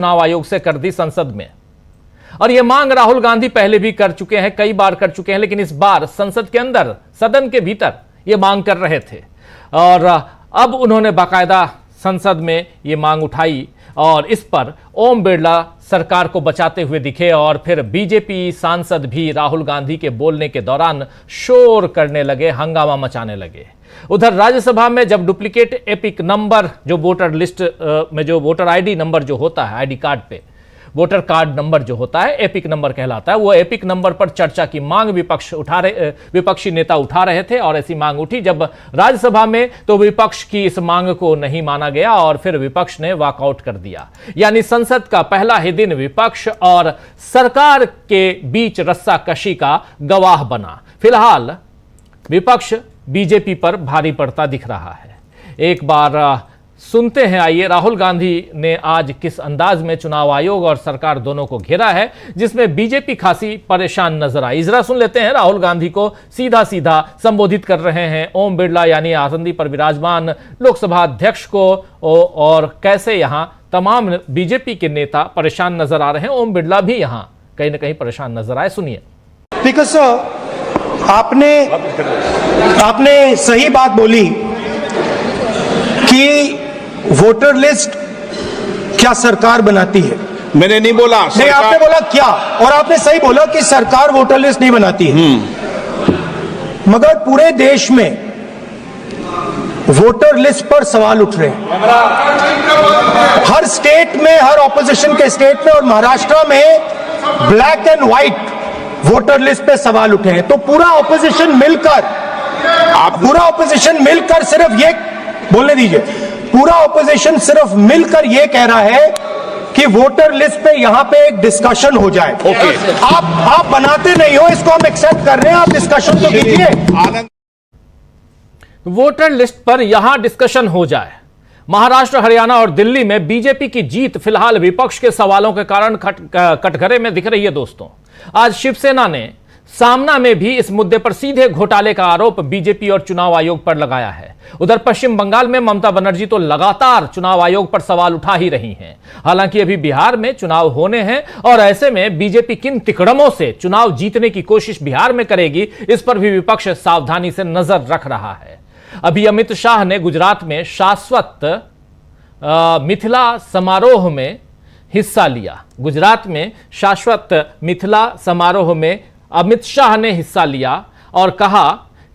चुनाव आयोग से कर दी संसद में। और यह मांग राहुल गांधी पहले भी कर चुके हैं, कई बार कर चुके हैं, लेकिन इस बार संसद के अंदर, सदन के भीतर यह मांग कर रहे थे और अब उन्होंने बाकायदा संसद में यह मांग उठाई और इस पर ओम बिरला सरकार को बचाते हुए दिखे और फिर बीजेपी सांसद भी राहुल गांधी के बोलने के दौरान शोर करने लगे, हंगामा मचाने लगे। उधर राज्यसभा में जब डुप्लीकेट एपिक नंबर, जो वोटर लिस्ट में जो वोटर आईडी नंबर जो होता है, आईडी कार्ड पे वोटर कार्ड नंबर जो होता है एपिक नंबर कहलाता है, वो एपिक नंबर पर चर्चा की मांग विपक्षी नेता उठा रहे थे और ऐसी मांग उठी जब राज्यसभा में तो विपक्ष की इस मांग को नहीं माना गया और फिर विपक्ष ने वॉकआउट कर दिया। यानी संसद का पहला ही दिन विपक्ष और सरकार के बीच रस्साकशी का गवाह बना। फिलहाल विपक्ष बीजेपी पर भारी पड़ता दिख रहा है। एक बार सुनते हैं, आइए, राहुल गांधी ने आज किस अंदाज में चुनाव आयोग और सरकार दोनों को घेरा है, जिसमें बीजेपी खासी परेशान नजर आई। जरा सुन लेते हैं। राहुल गांधी को सीधा सीधा संबोधित कर रहे हैं ओम बिरला, यानी आसंदी पर विराजमान लोकसभा अध्यक्ष को, और कैसे यहां तमाम बीजेपी के नेता परेशान नजर आ रहे हैं। ओम बिरला भी यहां कहीं ना कहीं परेशान नजर आए, सुनिए। बिकॉज आपने सही बात बोली कि वोटर लिस्ट क्या सरकार बनाती है। मैंने नहीं बोला, नहीं, आपने बोला क्या, और आपने सही बोला कि सरकार वोटर लिस्ट नहीं बनाती है। मगर पूरे देश में वोटर लिस्ट पर सवाल उठ रहे हैं, हर स्टेट में, हर ऑपोजिशन के स्टेट में, और महाराष्ट्र में black and white voter list पे सवाल उठे हैं। तो पूरा ऑपोजिशन मिलकर सिर्फ ये बोलने दीजिए, पूरा ऑपोजिशन सिर्फ मिलकर यह कह रहा है कि वोटर लिस्ट पे यहां पे एक डिस्कशन हो जाए। ओके। आप बनाते नहीं हो, इसको हम एक्सेप्ट कर रहे हैं, आप डिस्कशन तो कीजिए। वोटर लिस्ट पर यहां डिस्कशन हो जाए। महाराष्ट्र, हरियाणा और दिल्ली में बीजेपी की जीत फिलहाल विपक्ष के सवालों के कारण कटघरे में दिख रही है। दोस्तों, आज शिवसेना ने सामना में भी इस मुद्दे पर सीधे घोटाले का आरोप बीजेपी और चुनाव आयोग पर लगाया है। उधर पश्चिम बंगाल में ममता बनर्जी तो लगातार चुनाव आयोग पर सवाल उठा ही रही हैं। हालांकि अभी बिहार में चुनाव होने हैं और ऐसे में बीजेपी किन तिकड़मों से चुनाव जीतने की कोशिश बिहार में करेगी, इस पर भी विपक्ष सावधानी से नजर रख रहा है। अभी अमित शाह ने गुजरात में शाश्वत मिथिला समारोह में हिस्सा लिया। गुजरात में शाश्वत मिथिला समारोह में अमित शाह ने हिस्सा लिया और कहा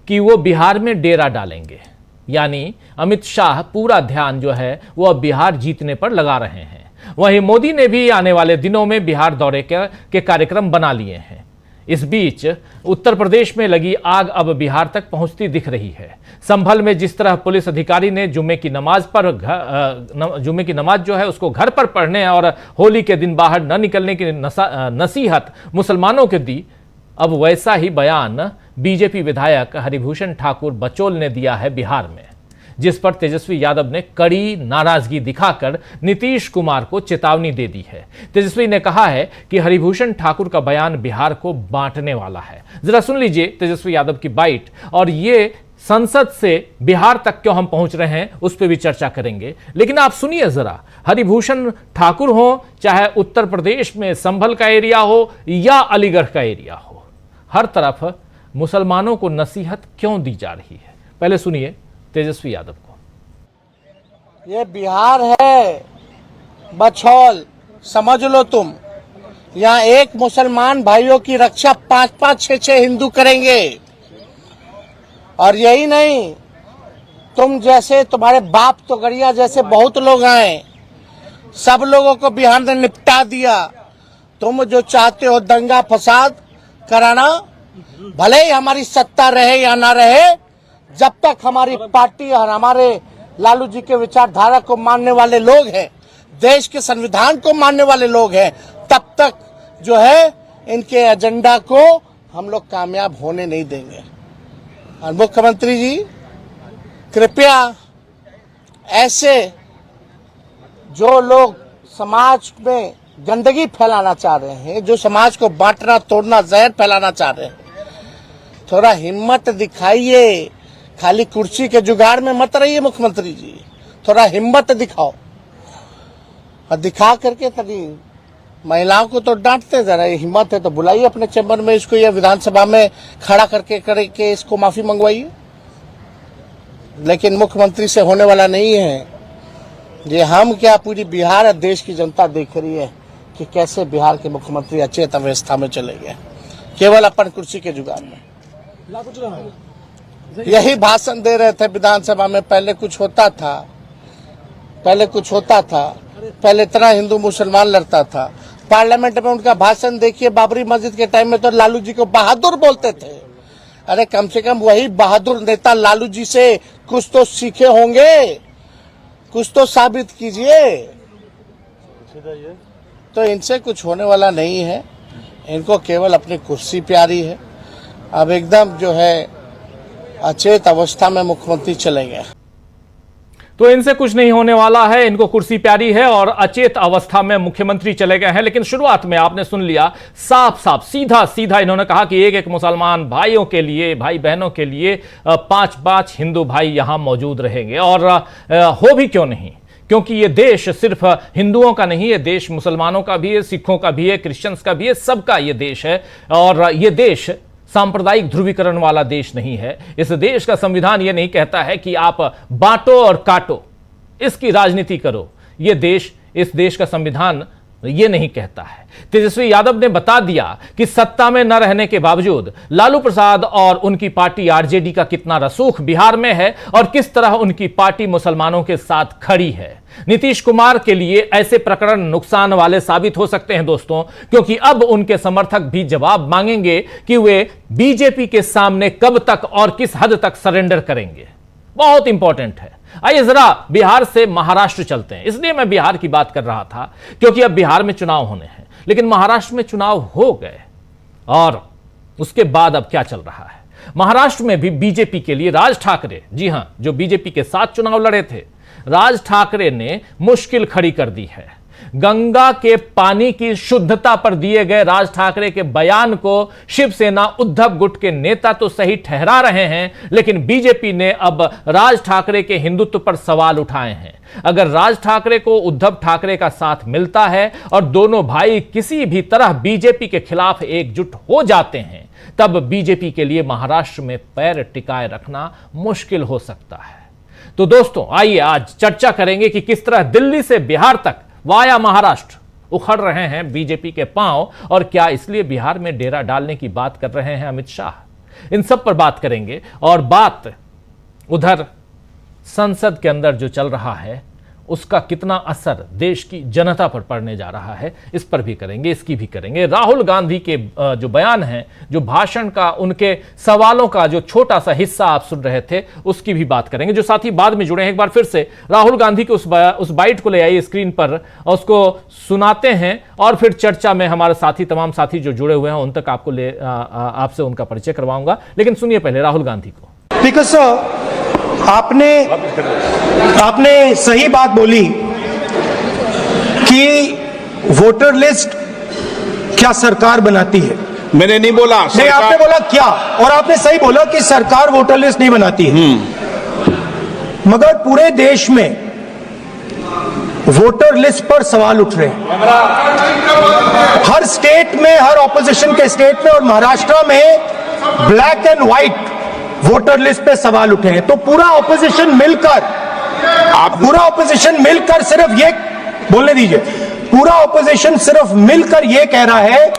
कि वो बिहार में डेरा डालेंगे। यानी अमित शाह पूरा ध्यान जो है वो अब बिहार जीतने पर लगा रहे हैं। वहीं मोदी ने भी आने वाले दिनों में बिहार दौरे के कार्यक्रम बना लिए हैं। इस बीच उत्तर प्रदेश में लगी आग अब बिहार तक पहुंचती दिख रही है। संभल में जिस तरह पुलिस अधिकारी ने जुम्मे की नमाज जो है उसको घर पर पढ़ने और होली के दिन बाहर न निकलने की नसीहत मुसलमानों को दी, अब वैसा ही बयान बीजेपी विधायक हरिभूषण ठाकुर बचौल ने दिया है बिहार में, जिस पर तेजस्वी यादव ने कड़ी नाराजगी दिखाकर नीतीश कुमार को चेतावनी दे दी है। तेजस्वी ने कहा है कि हरिभूषण ठाकुर का बयान बिहार को बांटने वाला है। जरा सुन लीजिए तेजस्वी यादव की बाइट, और ये संसद से बिहार तक क्यों हम पहुंच रहे हैं उस पर भी चर्चा करेंगे। लेकिन आप सुनिए जरा, हरिभूषण ठाकुर हो, चाहे उत्तर प्रदेश में संभल का एरिया हो या अलीगढ़ का एरिया हो, हर तरफ मुसलमानों को नसीहत क्यों दी जा रही है। पहले सुनिए तेजस्वी यादव को। ये बिहार है, बछौल समझ लो तुम। यहाँ एक मुसलमान भाइयों की रक्षा 5-5, 6-6 हिंदू करेंगे। और यही नहीं, तुम जैसे, तुम्हारे बाप तो गड़िया जैसे बहुत लोग आए, सब लोगों को बिहार ने निपटा दिया। तुम जो चाहते हो दंगा फसाद कराना, भले ही हमारी सत्ता रहे या ना रहे, जब तक हमारी पार्टी और हमारे लालू जी के विचारधारा को मानने वाले लोग हैं, देश के संविधान को मानने वाले लोग हैं, तब तक जो है इनके एजेंडा को हम लोग कामयाब होने नहीं देंगे। और मुख्यमंत्री जी, कृपया ऐसे जो लोग समाज में गंदगी फैलाना चाह रहे हैं, जो समाज को बांटना, तोड़ना, जहर फैलाना चाह रहे हैं, थोड़ा हिम्मत दिखाइए। खाली कुर्सी के जुगाड़ में मत रहिए मुख्यमंत्री जी, थोड़ा हिम्मत दिखाओ। और दिखा करके तभी महिलाओं को तो डांटते, जरा हिम्मत है तो बुलाइए अपने चैम्बर में इसको, या विधानसभा में खड़ा करके इसको माफी मंगवाइए। लेकिन मुख्यमंत्री से होने वाला नहीं है। ये हम क्या, पूरी बिहार और देश की जनता देख रही है कि कैसे बिहार के मुख्यमंत्री अचेत अवस्था में चले गए, केवल अपन कुर्सी के जुगाड़ में। यही भाषण दे रहे थे विधानसभा में। पहले कुछ होता था, पहले इतना हिंदू मुसलमान लड़ता था। पार्लियामेंट में उनका भाषण देखिए, बाबरी मस्जिद के टाइम में तो लालू जी को बहादुर बोलते थे। अरे कम से कम वही बहादुर नेता लालू जी से कुछ तो सीखे होंगे, कुछ तो साबित कीजिए। तो इनसे कुछ होने वाला नहीं है, इनको केवल अपनी कुर्सी प्यारी है। अब एकदम जो है अचेत अवस्था में मुख्यमंत्री चले गए। तो इनसे कुछ नहीं होने वाला है, इनको कुर्सी प्यारी है और अचेत अवस्था में मुख्यमंत्री चले गए हैं। लेकिन शुरुआत में आपने सुन लिया, साफ साफ सीधा सीधा इन्होंने कहा कि एक एक मुसलमान भाइयों के लिए, भाई बहनों के लिए 5-5 हिंदू भाई यहां मौजूद रहेंगे। और हो भी क्यों नहीं, क्योंकि ये देश सिर्फ हिंदुओं का नहीं, ये देश मुसलमानों का भी है, सिखों का भी है, क्रिश्चियंस का भी है, सबका ये देश है। और ये देश सांप्रदायिक ध्रुवीकरण वाला देश नहीं है। इस देश का संविधान यह नहीं कहता है कि आप बांटो और काटो, इसकी राजनीति करो। यह देश, इस देश का संविधान यह नहीं कहता है। तेजस्वी यादव ने बता दिया कि सत्ता में न रहने के बावजूद लालू प्रसाद और उनकी पार्टी आरजेडी का कितना रसूख बिहार में है और किस तरह उनकी पार्टी मुसलमानों के साथ खड़ी है। नीतीश कुमार के लिए ऐसे प्रकरण नुकसान वाले साबित हो सकते हैं दोस्तों, क्योंकि अब उनके समर्थक भी जवाब मांगेंगे कि वे बीजेपी के सामने कब तक और किस हद तक सरेंडर करेंगे। बहुत इंपॉर्टेंट है। आइए जरा बिहार से महाराष्ट्र चलते हैं। इसलिए मैं बिहार की बात कर रहा था क्योंकि अब बिहार में चुनाव होने हैं, लेकिन महाराष्ट्र में चुनाव हो गए और उसके बाद अब क्या चल रहा है। महाराष्ट्र में भी बीजेपी के लिए राज ठाकरे, जी हां, जो बीजेपी के साथ चुनाव लड़े थे, राज ठाकरे ने मुश्किल खड़ी कर दी है। गंगा के पानी की शुद्धता पर दिए गए राज ठाकरे के बयान को शिवसेना उद्धव गुट के नेता तो सही ठहरा रहे हैं, लेकिन बीजेपी ने अब राज ठाकरे के हिंदुत्व पर सवाल उठाए हैं। अगर राज ठाकरे को उद्धव ठाकरे का साथ मिलता है और दोनों भाई किसी भी तरह बीजेपी के खिलाफ एकजुट हो जाते हैं, तब बीजेपी के लिए महाराष्ट्र में पैर टिकाए रखना मुश्किल हो सकता है। तो दोस्तों आइए आज चर्चा करेंगे कि किस तरह दिल्ली से बिहार तक वाया महाराष्ट्र उखड़ रहे हैं बीजेपी के पांव, और क्या इसलिए बिहार में डेरा डालने की बात कर रहे हैं अमित शाह। इन सब पर बात करेंगे। और बात उधर संसद के अंदर जो चल रहा है उसका कितना असर देश की जनता पर पड़ने जा रहा है, इस पर भी करेंगे, इसकी भी करेंगे। राहुल गांधी के जो बयान है, जो भाषण का, उनके सवालों का जो छोटा सा हिस्सा आप सुन रहे थे, उसकी भी बात करेंगे। जो साथी बाद में जुड़े हैं, एक बार फिर से राहुल गांधी के उस बाइट को ले आइए स्क्रीन पर और उसको सुनाते हैं, और फिर चर्चा में हमारे साथी, तमाम साथी जो जुड़े हुए हैं उन तक आपको आपसे उनका परिचय करवाऊंगा। लेकिन सुनिए पहले राहुल गांधी को। बिकॉज आपने सही बात बोली कि वोटर लिस्ट क्या सरकार बनाती है। मैंने नहीं बोला, नहीं, आपने बोला क्या, और आपने सही बोला कि सरकार वोटर लिस्ट नहीं बनाती है। मगर पूरे देश में वोटर लिस्ट पर सवाल उठ रहे हैं। हर स्टेट में, हर ऑपोजिशन के स्टेट में और महाराष्ट्र में black and white voter list पे सवाल उठे हैं। तो पूरा ऑपोजिशन मिलकर सिर्फ ये बोलने दीजिए, पूरा ऑपोजिशन सिर्फ मिलकर ये कह रहा है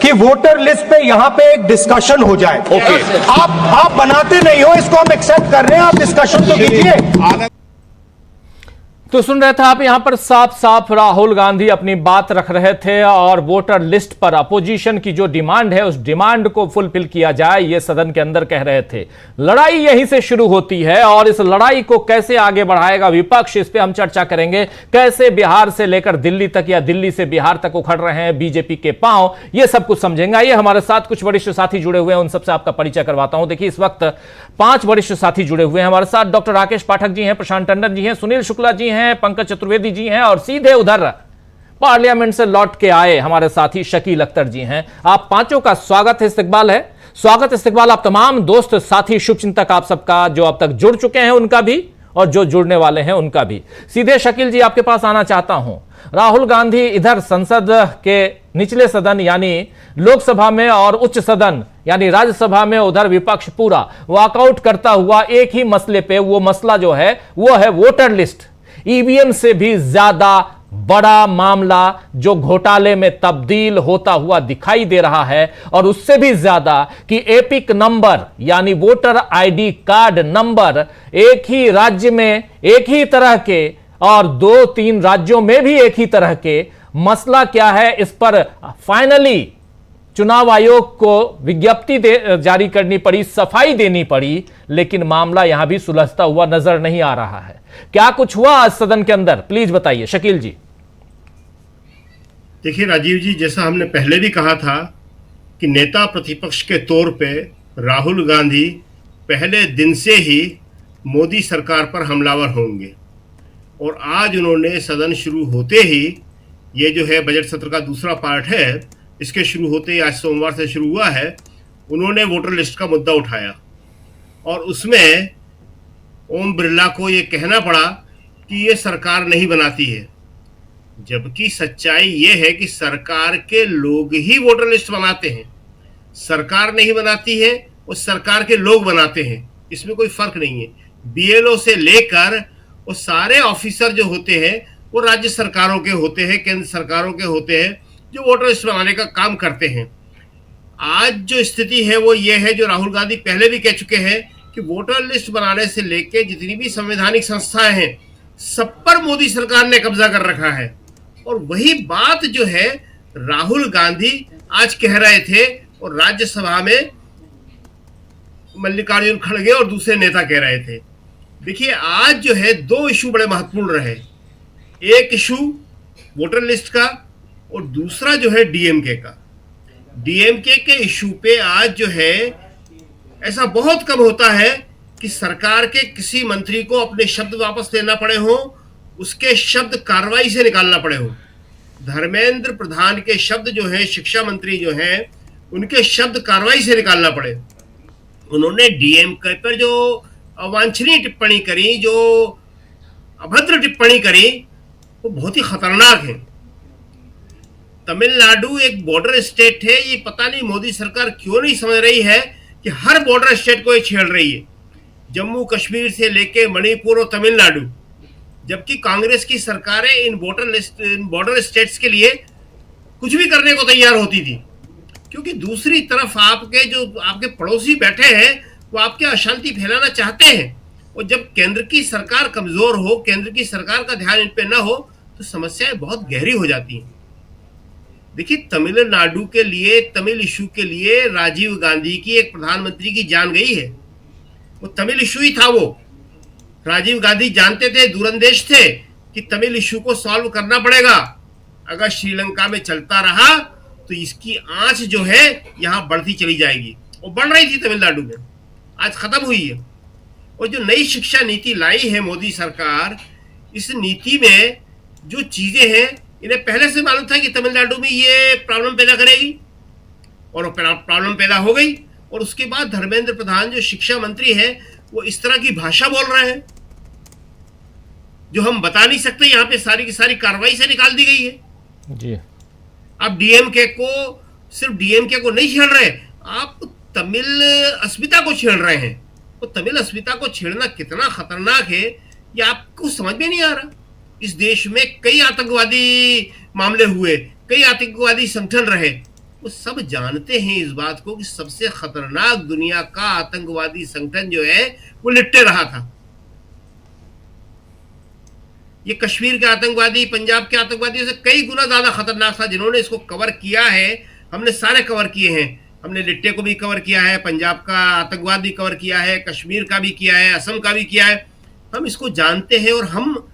कि वोटर लिस्ट पे यहां पे एक डिस्कशन हो जाए। ओके। आप बनाते नहीं हो, इसको हम एक्सेप्ट कर रहे हैं, आप डिस्कशन तो कीजिए। तो सुन रहे थे आप, यहां पर साफ साफ राहुल गांधी अपनी बात रख रहे थे और वोटर लिस्ट पर अपोजिशन की जो डिमांड है उस डिमांड को फुलफिल किया जाए, ये सदन के अंदर कह रहे थे। लड़ाई यहीं से शुरू होती है और इस लड़ाई को कैसे आगे बढ़ाएगा विपक्ष, इस पे हम चर्चा करेंगे। कैसे बिहार से लेकर दिल्ली तक या दिल्ली से बिहार तक उखड़ रहे हैं बीजेपी के पांव, ये सब कुछ समझेंगे। आइए हमारे साथ कुछ वरिष्ठ साथी जुड़े हुए हैं, उन सबसे आपका परिचय करवाता हूं। देखिए इस वक्त 5 वरिष्ठ साथी जुड़े हुए हैं हमारे साथ। डॉक्टर राकेश पाठक जी हैं, प्रशांत टंडन जी हैं, सुनील शुक्ला जी हैं, पंकज चतुर्वेदी जी हैं, और सीधे उधर पार्लियामेंट से लौट के आए हमारे साथी शकील अख्तर जी हैं। आप पांचों का स्वागत है, इस्तकबाल है। स्वागत इस्तकबाल आप तमाम दोस्त साथी शुभचिंतक आप सबका, जो अब तक जुड़ चुके हैं उनका भी और जो जुड़ने वाले हैं उनका भी। सीधे शकील जी आपके पास आना चाहता हूं। राहुल गांधी इधर संसद के निचले सदन यानी लोकसभा में और उच्च सदन यानी राज्यसभा में उधर विपक्ष पूरा वॉकआउट करता हुआ एक ही मसले पे, वो मसला जो है वो है वोटर लिस्ट। ईवीएम से भी ज्यादा बड़ा मामला जो घोटाले में तब्दील होता हुआ दिखाई दे रहा है, और उससे भी ज्यादा कि एपिक नंबर यानी वोटर आईडी कार्ड नंबर एक ही राज्य में एक ही तरह के और 2-3 राज्यों में भी एक ही तरह के। मसला क्या है, इस पर फाइनली चुनाव आयोग को विज्ञप्ति जारी करनी पड़ी, सफाई देनी पड़ी, लेकिन मामला यहां भी सुलझता हुआ नजर नहीं आ रहा है। क्या कुछ हुआ आज सदन के अंदर, प्लीज बताइए शकील जी। देखिए राजीव जी, जैसा हमने पहले भी कहा था कि नेता प्रतिपक्ष के तौर पे राहुल गांधी पहले दिन से ही मोदी सरकार पर हमलावर होंगे, और आज उन्होंने सदन शुरू होते ही, ये जो है बजट सत्र का दूसरा पार्ट है, इसके शुरू होते ही आज सोमवार से शुरू हुआ है, उन्होंने वोटर लिस्ट का मुद्दा उठाया और उसमें ओम बिरला को ये कहना पड़ा कि ये सरकार नहीं बनाती है, जबकि सच्चाई ये है कि सरकार के लोग ही वोटर लिस्ट बनाते हैं। सरकार नहीं बनाती है, वो सरकार के लोग बनाते हैं, इसमें कोई फर्क नहीं है। बीएलओ से लेकर वो सारे ऑफिसर जो होते हैं वो राज्य सरकारों के होते हैं, केंद्र सरकारों के होते हैं, जो वोटर लिस्ट बनाने का काम करते हैं। आज जो स्थिति है वो ये है, जो राहुल गांधी पहले भी कह चुके हैं कि वोटर लिस्ट बनाने से लेकर जितनी भी संवैधानिक संस्थाएं हैं सब पर मोदी सरकार ने कब्जा कर रखा है। और वही बात जो है राहुल गांधी आज कह रहे थे और राज्यसभा में मल्लिकार्जुन खड़गे और दूसरे नेता कह रहे थे। देखिए आज जो है 2 इशू बड़े महत्वपूर्ण रहे, एक इशू वोटर लिस्ट का और दूसरा जो है डीएमके का। डीएमके के इशू पे आज जो है ऐसा बहुत कम होता है कि सरकार के किसी मंत्री को अपने शब्द वापस लेना पड़े हो, उसके शब्द कार्रवाई से निकालना पड़े हो। धर्मेंद्र प्रधान के शब्द जो है, शिक्षा मंत्री जो हैं, उनके शब्द कार्रवाई से निकालना पड़े। उन्होंने डीएमके पर जो अवांछनीय टिप्पणी करी, जो अभद्र टिप्पणी करी, वो बहुत ही खतरनाक है। तमिलनाडु एक बॉर्डर स्टेट है, ये पता नहीं मोदी सरकार क्यों नहीं समझ रही है कि हर बॉर्डर स्टेट को ये छेड़ रही है, जम्मू कश्मीर से लेके मणिपुर और तमिलनाडु, जबकि कांग्रेस की सरकारें इन बॉर्डर स्टेट्स के लिए कुछ भी करने को तैयार होती थी, क्योंकि दूसरी तरफ आपके पड़ोसी बैठे हैं वो आपके अशांति फैलाना चाहते हैं, और जब केंद्र की सरकार कमजोर हो, केंद्र की सरकार का ध्यान इन पे ना हो, तो समस्याएं बहुत गहरी हो जाती हैं। देखिए तमिलनाडु के लिए, तमिल इशू के लिए राजीव गांधी की एक प्रधानमंत्री की जान गई है। वो तमिल इशू ही था। वो राजीव गांधी जानते थे, दूरंदेश थे कि तमिल इशू को सॉल्व करना पड़ेगा। अगर श्रीलंका में चलता रहा तो इसकी आंच जो है यहां बढ़ती चली जाएगी। वो बढ़ रही थी तमिलनाडु में, आज खत्म हुई है। और जो नई शिक्षा नीति लाई है मोदी सरकार, इस नीति में जो चीजें हैं, इन्हें पहले से मालूम था कि तमिलनाडु में ये प्रॉब्लम पैदा करेगी, और प्रॉब्लम पैदा हो गई। और उसके बाद धर्मेंद्र प्रधान जो शिक्षा मंत्री है, वो इस तरह की भाषा बोल रहे हैं जो हम बता नहीं सकते। यहाँ पे सारी की सारी कार्रवाई से निकाल दी गई है जी। अब डीएमके को, सिर्फ डीएमके को नहीं छेड़ रहे, आप तमिल अस्मिता को छेड़ रहे हैं। तो तमिल अस्मिता को छेड़ना कितना खतरनाक है ये आपको समझ में नहीं आ रहा। इस देश में कई आतंकवादी मामले हुए, कई आतंकवादी संगठन रहे, वो सब जानते हैं इस बात को कि सबसे खतरनाक दुनिया का आतंकवादी संगठन जो है वो लिपटे रहा था। ये कश्मीर के आतंकवादी, पंजाब के आतंकवादियों से कई गुना ज्यादा खतरनाक था। जिन्होंने इसको कवर किया है, हमने सारे कवर किए हैं। हमने लिट्टे को भी कवर किया है, पंजाब का आतंकवाद भी कवर किया है, कश्मीर का भी किया है, असम का भी किया है। हम इसको जानते हैं। और हम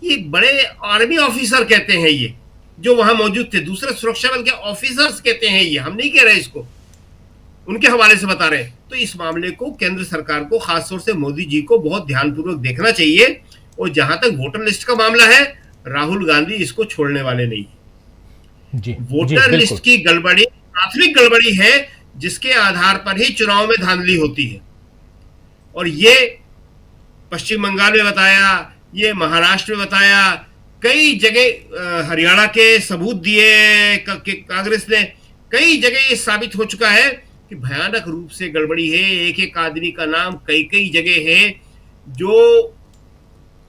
ये बड़े आर्मी ऑफिसर कहते हैं, ये जो वहां मौजूद थे, दूसरे सुरक्षा बल के ऑफिसर्स कहते हैं, ये हम नहीं कह रहे, इसको उनके हवाले से बता रहे हैं। तो इस मामले को केंद्र सरकार को, खासतौर से मोदी जी को बहुत ध्यानपूर्वक देखना चाहिए। और जहां तक वोटर लिस्ट का मामला है, राहुल गांधी इसको छोड़ने वाले नहीं जी। वोटर लिस्ट की गड़बड़ी प्राथमिक गड़बड़ी है, जिसके आधार पर ही चुनाव में धांधली होती है। और ये पश्चिम बंगाल में बताया, ये महाराष्ट्र में बताया, कई जगह हरियाणा के सबूत दिए कांग्रेस ने, कई जगह ये साबित हो चुका है कि भयानक रूप से गड़बड़ी है। एक एक आदमी का नाम कई कई जगह है, जो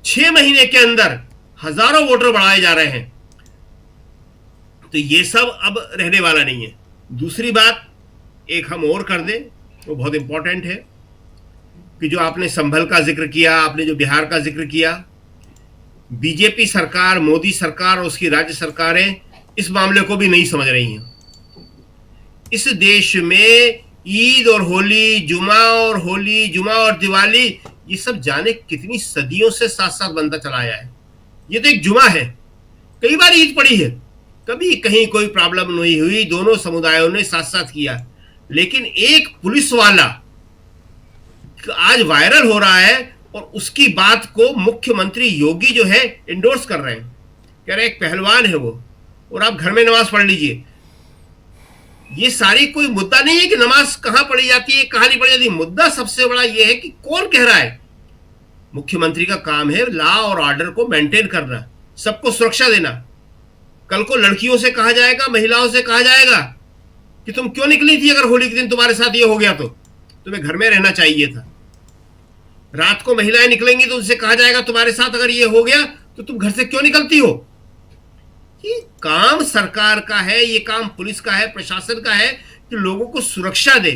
6 महीने के अंदर हजारों वोटर बढ़ाए जा रहे हैं। तो ये सब अब रहने वाला नहीं है। दूसरी बात एक हम और कर दें, वो बहुत इंपॉर्टेंट है कि जो आपने संभल का जिक्र किया, आपने जो बिहार का जिक्र किया, बीजेपी सरकार, मोदी सरकार और उसकी राज्य सरकारें इस मामले को भी नहीं समझ रही हैं। इस देश में ईद और होली, जुमा और दिवाली, ये सब जाने कितनी सदियों से साथ साथ बनता चला आया है। ये तो एक जुमा है, कई बार ईद पड़ी है, कभी कहीं कोई प्रॉब्लम नहीं हुई, दोनों समुदायों ने साथ साथ किया। लेकिन एक पुलिस वाला आज वायरल हो रहा है और उसकी बात को मुख्यमंत्री योगी जो है इंडोर्स कर रहे हैं, कह रहे एक पहलवान है वो, और आप घर में नमाज पढ़ लीजिए। ये सारी कोई मुद्दा नहीं है कि नमाज कहां पढ़ी जाती है, कहां नहीं पढ़ी जाती। मुद्दा सबसे बड़ा यह है कि कौन कह रहा है। मुख्यमंत्री का काम है लॉ और ऑर्डर को मेंटेन करना, सबको सुरक्षा देना। कल को लड़कियों से कहा जाएगा, महिलाओं से कहा जाएगा कि तुम क्यों निकली थी, अगर होली के दिन तुम्हारे साथ ये हो गया तो तुम्हें घर में रहना चाहिए था। रात को महिलाएं निकलेंगी तो उनसे कहा जाएगा तुम्हारे साथ अगर ये हो गया तो तुम घर से क्यों निकलती हो। ये काम सरकार का है, ये काम पुलिस का है, प्रशासन का है कि लोगों को सुरक्षा दे।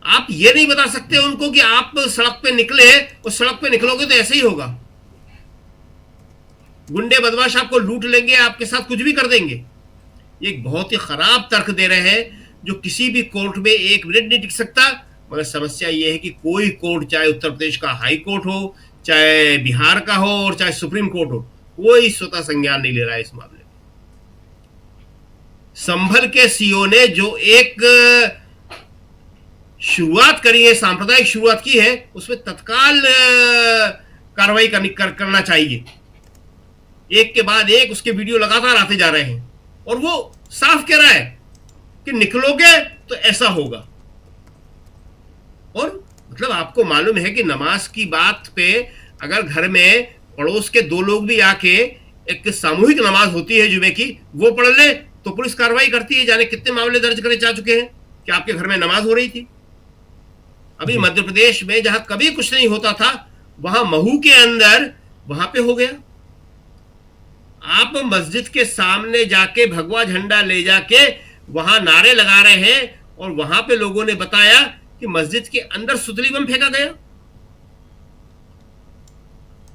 आप ये नहीं बता सकते उनको कि आप सड़क पे निकले और सड़क पे निकलोगे तो ऐसे ही होगा। गुंडे बदमाश आपको लूट लेंगे, आपके साथ कुछ भी कर देंगे। एक बहुत ही खराब तर्क दे रहे हैं जो किसी भी कोर्ट में 1 मिनट नहीं टिक सकता। मगर समस्या यह है कि कोई कोर्ट, चाहे उत्तर प्रदेश का हाई कोर्ट हो, चाहे बिहार का हो और चाहे सुप्रीम कोर्ट हो, कोई स्वतः संज्ञान नहीं ले रहा है इस मामले में। संभल के सीओ ने जो एक शुरुआत करी है, सांप्रदायिक शुरुआत की है, उसमें तत्काल कार्रवाई करना चाहिए। एक के बाद एक उसके वीडियो लगातार आते जा रहे हैं और वो साफ कह रहा है कि निकलोगे तो ऐसा होगा। और मतलब आपको मालूम है कि नमाज की बात पे अगर घर में पड़ोस के 2 लोग भी आके एक सामूहिक नमाज होती है जुमे की, वो पढ़ ले तो पुलिस कार्रवाई करती है। जाने कितने मामले दर्ज करे जा चुके हैं कि आपके घर में नमाज हो रही थी। अभी मध्य प्रदेश में जहां कभी कुछ नहीं होता था, वहां महू के अंदर वहां पे हो गया। आप मस्जिद के सामने जाके भगवा झंडा ले जाके वहां नारे लगा रहे हैं और वहां पे लोगों ने बताया कि मस्जिद के अंदर सुतली बम फेंका गया,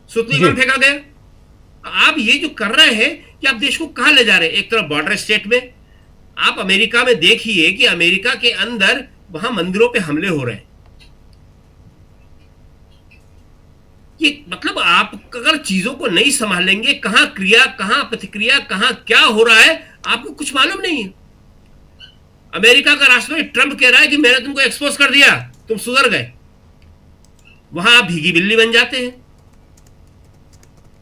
सुतली बम फेंका गया। आप ये जो कर रहे हैं कि आप देश को कहां ले जा रहे हैं। एक तरफ बॉर्डर स्टेट में, आप अमेरिका में देखिए कि अमेरिका के अंदर वहां मंदिरों पे हमले हो रहे हैं। ये मतलब आप अगर चीजों को नहीं संभालेंगे, कहां क्रिया कहां प्रतिक्रिया, कहां क्या हो रहा है, आपको कुछ मालूम नहीं है। अमेरिका का राष्ट्रपति ट्रंप कह रहा है कि मैंने तुमको एक्सपोज कर दिया, तुम सुधर गए। वहां आप भीगी बिल्ली बन जाते हैं।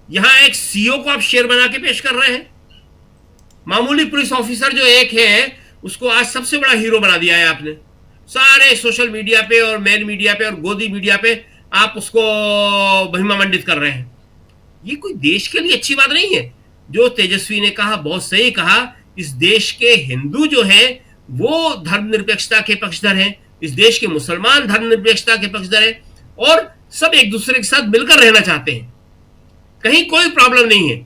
यहां एक सीओ को आप शेर बना के पेश कर रहे हैं। मामूली पुलिस ऑफिसर जो एक है, उसको आज सबसे बड़ा हीरो बना दिया है आपने। सारे सोशल मीडिया पे और मेन मीडिया पे और गोदी मीडिया पे आप उसको महिमा मंडित कर रहे हैं। ये कोई देश के लिए अच्छी बात नहीं है। जो तेजस्वी ने कहा बहुत सही कहा, इस देश के हिंदू जो हैं वो धर्मनिरपेक्षता के पक्षधर हैं, इस देश के मुसलमान धर्मनिरपेक्षता के पक्षधर हैं और सब एक दूसरे के साथ मिलकर रहना चाहते हैं। कहीं कोई प्रॉब्लम नहीं है।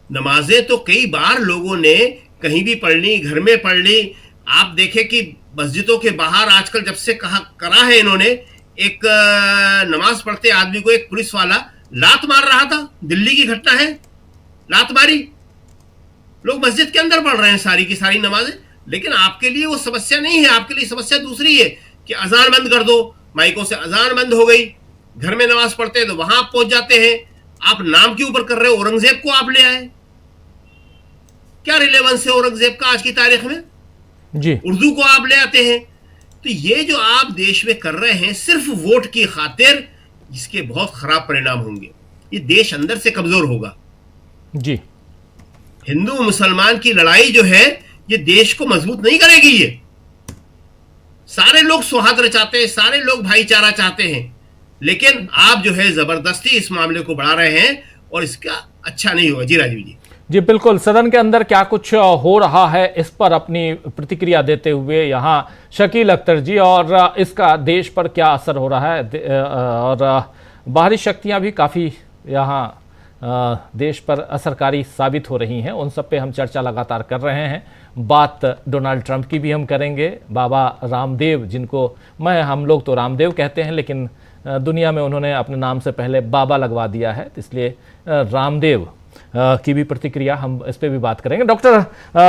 नमाजें तो कई बार लोगों ने कहीं भी पढ़ ली, घर में पढ़ ली। आप देखें कि मस्जिदों के बाहर आजकल जब से करा है इन्होंने, एक नमाज पढ़ते आदमी को एक पुलिस वाला लात मार रहा था। दिल्ली की घटना है, लात मारी। लोग मस्जिद के अंदर पढ़ रहे हैं सारी की सारी नमाजें। लेकिन आपके लिए वो समस्या नहीं है, आपके लिए समस्या दूसरी है कि अजान बंद कर दो। माइकों से अजान बंद हो गई, घर में नमाज पढ़ते हैं तो वहां आप पहुंच जाते हैं। आप नाम के ऊपर कर रहे हो, औरंगजेब को आप ले आए। क्या रिलेवेंस है औरंगजेब का आज की तारीख में जी? उर्दू को आप ले आते हैं। तो ये जो आप देश में कर रहे हैं सिर्फ वोट की खातिर, इसके बहुत खराब परिणाम होंगे। ये देश अंदर से कमजोर होगा जी। हिंदू मुसलमान की लड़ाई जो है ये देश को मजबूत नहीं करेगी। ये सारे लोग सौहार्द चाहते हैं, सारे लोग भाईचारा चाहते हैं। लेकिन आप जो है जबरदस्ती इस मामले को बढ़ा रहे हैं और इसका अच्छा नहीं होगा। जी राजीव जी। जी बिल्कुल, सदन के अंदर क्या कुछ हो रहा है इस पर अपनी प्रतिक्रिया देते हुए यहाँ शकील अख्तर जी, और इसका देश पर क्या असर हो रहा है, और बाहरी शक्तियाँ भी काफ़ी यहाँ देश पर असरकारी साबित हो रही हैं, उन सब पे हम चर्चा लगातार कर रहे हैं। बात डोनाल्ड ट्रंप की भी हम करेंगे, बाबा रामदेव, जिनको हम लोग तो रामदेव कहते हैं, लेकिन दुनिया में उन्होंने अपने नाम से पहले बाबा लगवा दिया है, इसलिए रामदेव की भी प्रतिक्रिया, हम इस पर भी बात करेंगे। डॉक्टर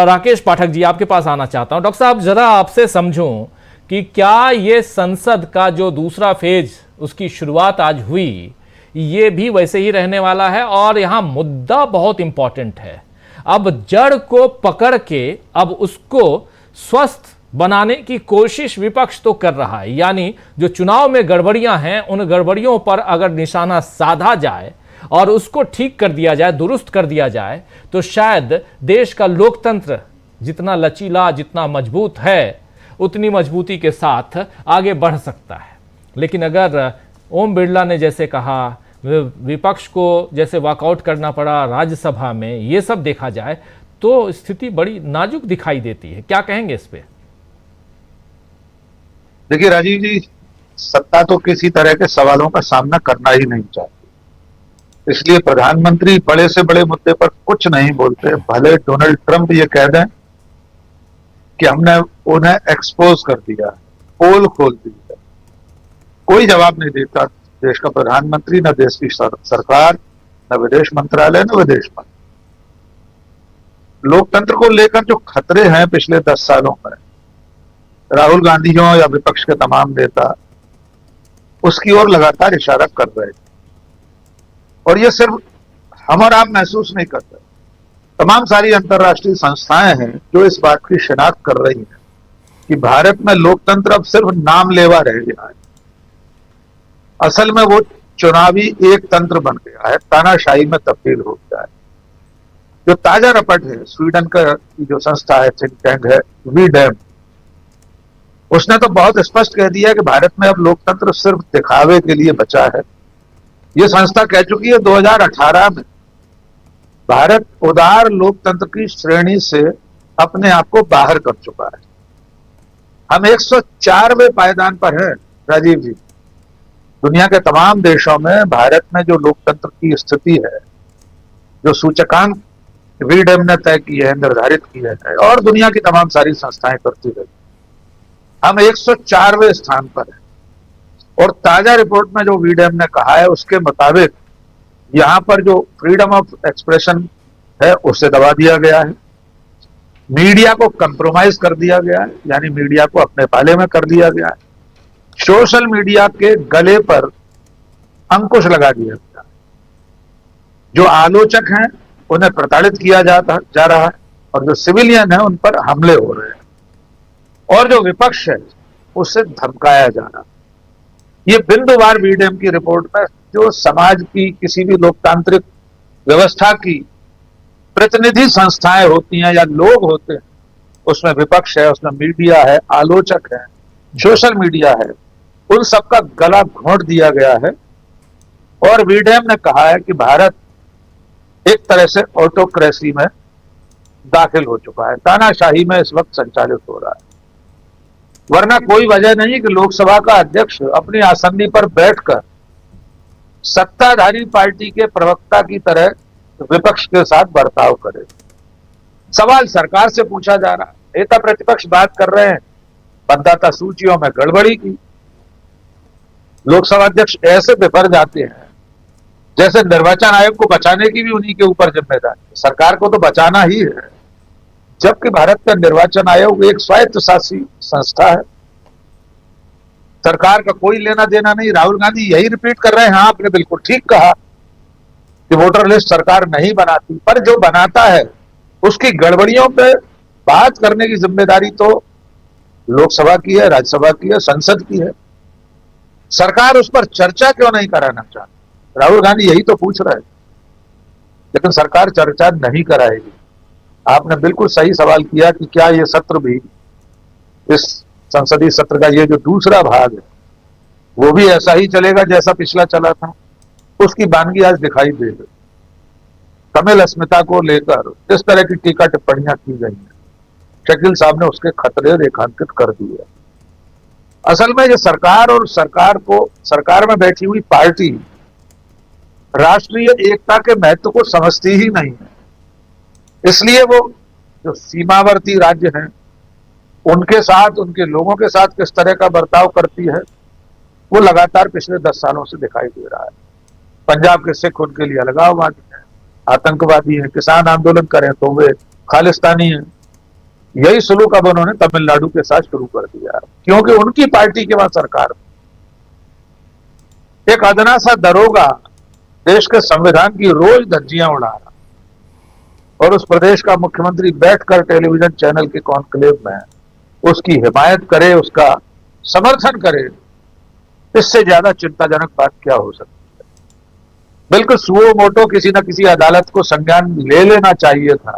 राकेश पाठक जी, आपके पास आना चाहता हूं। डॉक्टर साहब, जरा आपसे समझूं कि क्या ये संसद का जो दूसरा फेज उसकी शुरुआत आज हुई, ये भी वैसे ही रहने वाला है, और यहां मुद्दा बहुत इंपॉर्टेंट है। अब जड़ को पकड़ के अब उसको स्वस्थ बनाने की कोशिश विपक्ष तो कर रहा है, यानी जो चुनाव में गड़बड़ियां हैं उन गड़बड़ियों पर अगर निशाना साधा जाए और उसको ठीक कर दिया जाए, दुरुस्त कर दिया जाए, तो शायद देश का लोकतंत्र जितना लचीला, जितना मजबूत है, उतनी मजबूती के साथ आगे बढ़ सकता है। लेकिन अगर ओम बिरला ने जैसे कहा, विपक्ष को जैसे वॉकआउट करना पड़ा राज्यसभा में, ये सब देखा जाए तो स्थिति बड़ी नाजुक दिखाई देती है। क्या कहेंगे इस पे? देखिए राजीव जी, सत्ता तो किसी तरह के सवालों का सामना करना ही नहीं चाहती, इसलिए प्रधानमंत्री बड़े से बड़े मुद्दे पर कुछ नहीं बोलते। भले डोनाल्ड ट्रंप ये कह दें कि हमने उन्हें एक्सपोज कर दिया, पोल खोल दी है, कोई जवाब नहीं देता देश का प्रधानमंत्री, न देश की सरकार, न विदेश मंत्रालय, न विदेश मंत्री। लोकतंत्र को लेकर जो खतरे हैं पिछले 10 सालों में, राहुल गांधी हो या विपक्ष के तमाम नेता उसकी ओर लगातार इशारा कर रहे हैं, और ये सिर्फ हम और आप महसूस नहीं करते, तमाम सारी अंतर्राष्ट्रीय संस्थाएं हैं जो इस बात की शिनाख्त कर रही हैं कि भारत में लोकतंत्र अब सिर्फ नाम लेवा रह गया है। असल में वो चुनावी एक तंत्र बन गया है, तानाशाही में तब्दील हो गया है। जो ताजा रिपोर्ट है स्वीडन का जो संस्था है, थिंक टैंक है वीडैम, उसने तो बहुत स्पष्ट कह दिया कि भारत में अब लोकतंत्र सिर्फ दिखावे के लिए बचा है। यह संस्था कह चुकी है 2018 में भारत उदार लोकतंत्र की श्रेणी से अपने आप को बाहर कर चुका है। हम 104वें पायदान पर हैं राजीव जी। दुनिया के तमाम देशों में भारत में जो लोकतंत्र की स्थिति है, जो सूचकांक वीडैम ने तय की है, निर्धारित किया है, और दुनिया की तमाम सारी संस्थाएं करती रही, हम 104वें स्थान पर हैं। और ताजा रिपोर्ट में जो वीडैम ने कहा है उसके मुताबिक यहां पर जो फ्रीडम ऑफ एक्सप्रेशन है उसे दबा दिया गया है, मीडिया को कंप्रोमाइज कर दिया गया है, यानी मीडिया को अपने पाले में कर दिया गया है, सोशल मीडिया के गले पर अंकुश लगा दिया गया है, जो आलोचक हैं उन्हें प्रताड़ित किया जा रहा है, और जो सिविलियन है उन पर हमले हो रहे हैं, और जो विपक्ष है उससे धमकाया जा रहा है। ये बिंदुवार वीडैम की रिपोर्ट में जो समाज की किसी भी लोकतांत्रिक व्यवस्था की प्रतिनिधि संस्थाएं होती हैं या लोग होते हैं, उसमें विपक्ष है, उसमें मीडिया है, आलोचक है, सोशल मीडिया है, उन सबका गला घोंट दिया गया है। और वीडैम ने कहा है कि भारत एक तरह से ऑटोक्रेसी में दाखिल हो चुका है, तानाशाही में इस वक्त संचालित हो रहा है। वरना कोई वजह नहीं कि लोकसभा का अध्यक्ष अपनी आसंदी पर बैठकर सत्ताधारी पार्टी के प्रवक्ता की तरह विपक्ष के साथ बर्ताव करे। सवाल सरकार से पूछा जा रहा है, नेता प्रतिपक्ष बात कर रहे हैं मतदाता सूचियों में गड़बड़ी की, लोकसभा अध्यक्ष ऐसे बिफर जाते हैं जैसे निर्वाचन आयोग को बचाने की भी उन्हीं के ऊपर जिम्मेदारी है, सरकार को तो बचाना ही है, जबकि भारत का निर्वाचन आयोग एक स्वायत्तशासी संस्था है, सरकार का कोई लेना देना नहीं। राहुल गांधी यही रिपीट कर रहे हैं, हाँ आपने बिल्कुल ठीक कहा कि वोटर लिस्ट सरकार नहीं बनाती, पर जो बनाता है उसकी गड़बड़ियों पे बात करने की जिम्मेदारी तो लोकसभा की है, राज्यसभा की है, संसद की है। सरकार उस पर चर्चा क्यों नहीं कराना चाहती? राहुल गांधी यही तो पूछ रहे हैं, लेकिन सरकार चर्चा नहीं कराएगी। आपने बिल्कुल सही सवाल किया कि क्या ये सत्र भी, इस संसदीय सत्र का ये जो दूसरा भाग है, वो भी ऐसा ही चलेगा जैसा पिछला चला था। उसकी वानगी आज दिखाई दे रही। तमिल अस्मिता को लेकर जिस तरह की टीका टिप्पणियां की गई हैं, शकील साहब ने उसके खतरे रेखांकित कर दिए। असल में ये सरकार और सरकार में बैठी हुई पार्टी राष्ट्रीय एकता के महत्व को समझती ही नहीं है। इसलिए वो जो सीमावर्ती राज्य हैं उनके साथ, उनके लोगों के साथ किस तरह का बर्ताव करती है वो लगातार पिछले 10 सालों से दिखाई दे रहा है। पंजाब के सिख उनके लिए अलगाववादी हैं, आतंकवादी हैं, किसान आंदोलन करें तो वे खालिस्तानी हैं। यही सलूक अब उन्होंने तमिलनाडु के साथ शुरू कर दिया, क्योंकि उनकी पार्टी के वहां सरकार एक अदना सा दरोगा देश के संविधान की रोज धज्जियां उड़ा रहा और उस प्रदेश का मुख्यमंत्री बैठकर टेलीविजन चैनल के कॉन्क्लेव में उसकी हिमायत करे, उसका समर्थन करे। इससे ज्यादा चिंताजनक बात क्या हो सकती है। बिल्कुल सुओ मोटो किसी न किसी अदालत को संज्ञान ले लेना चाहिए था।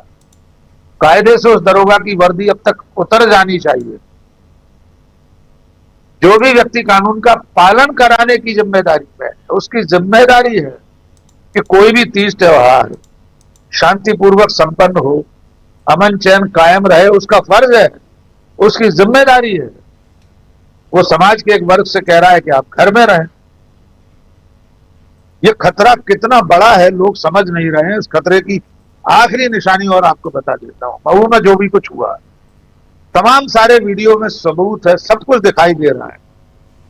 कायदे से उस दरोगा की वर्दी अब तक उतर जानी चाहिए। जो भी व्यक्ति कानून का पालन कराने की जिम्मेदारी है, उसकी जिम्मेदारी है कि कोई भी तीज त्योहार शांतिपूर्वक संपन्न हो, अमन चैन कायम रहे, उसका फर्ज है, उसकी जिम्मेदारी है। वो समाज के एक वर्ग से कह रहा है कि आप घर में रहें। ये खतरा कितना बड़ा है लोग समझ नहीं रहे हैं। इस खतरे की आखिरी निशानी और आपको बता देता हूं। मऊ में जो भी कुछ हुआ, तमाम सारे वीडियो में सबूत है, सब कुछ दिखाई दे रहा है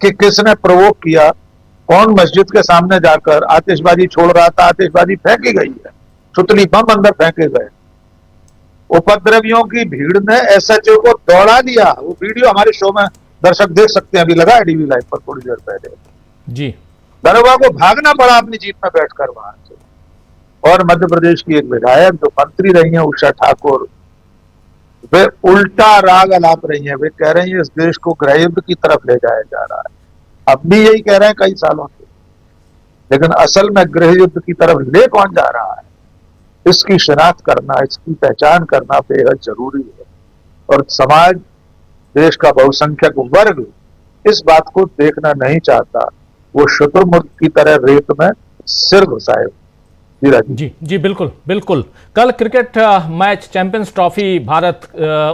कि किसने प्रोवोक किया, कौन मस्जिद के सामने जाकर आतिशबाजी छोड़ रहा था, आतिशबाजी फेंकी गई है, सुतली बम अंदर फेंके गए। उपद्रवियों की भीड़ ने एसएचओ को दौड़ा दिया। वो वीडियो हमारे शो में दर्शक देख सकते हैं, अभी लगा है डीवी लाइव पर थोड़ी देर पहले जी। दरोगा को भागना पड़ा अपनी जीप में बैठकर वहां से। और मध्य प्रदेश की एक विधायक जो मंत्री रही हैं, उषा ठाकुर, वे उल्टा राग अलाप रही हैं। वे कह रही हैं इस देश को गृहयुद्ध की तरफ ले जाया जा रहा है। अब भी यही कह रहे हैं कई सालों से, लेकिन असल में गृहयुद्ध की तरफ ले कौन जा रहा है, इसकी शिनाख्त करना, इसकी पहचान करना बेहद जरूरी है। और समाज, देश का बहुसंख्यक वर्ग इस बात को देखना नहीं चाहता। वो शुतुरमुर्ग की तरह रेत में सिर घुसाए। जी जी, बिल्कुल बिल्कुल। कल cricket match champions trophy Bharat,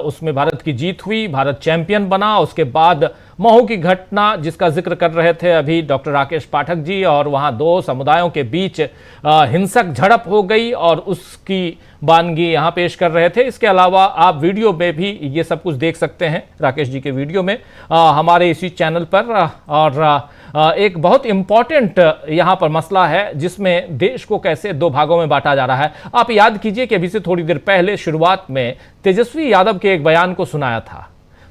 उसमें भारत की जीत हुई, भारत चैंपियन बना। उसके बाद महू की घटना जिसका जिक्र कर रहे थे अभी डॉक्टर राकेश पाठक जी, और वहां दो समुदायों के बीच हिंसक झड़प हो गई और उसकी वानगी यहां पेश कर रहे थे। इसके अलावा आप वीडियो में भी ये सब कुछ देख सकते हैं, राकेश जी के वीडियो में हमारे इसी चैनल पर। और एक बहुत इंपॉर्टेंट यहां पर मसला है जिसमें देश को कैसे दो भागों में बांटा जा रहा है। आप याद कीजिए कि अभी से थोड़ी देर पहले शुरुआत में तेजस्वी यादव के एक बयान को सुनाया था।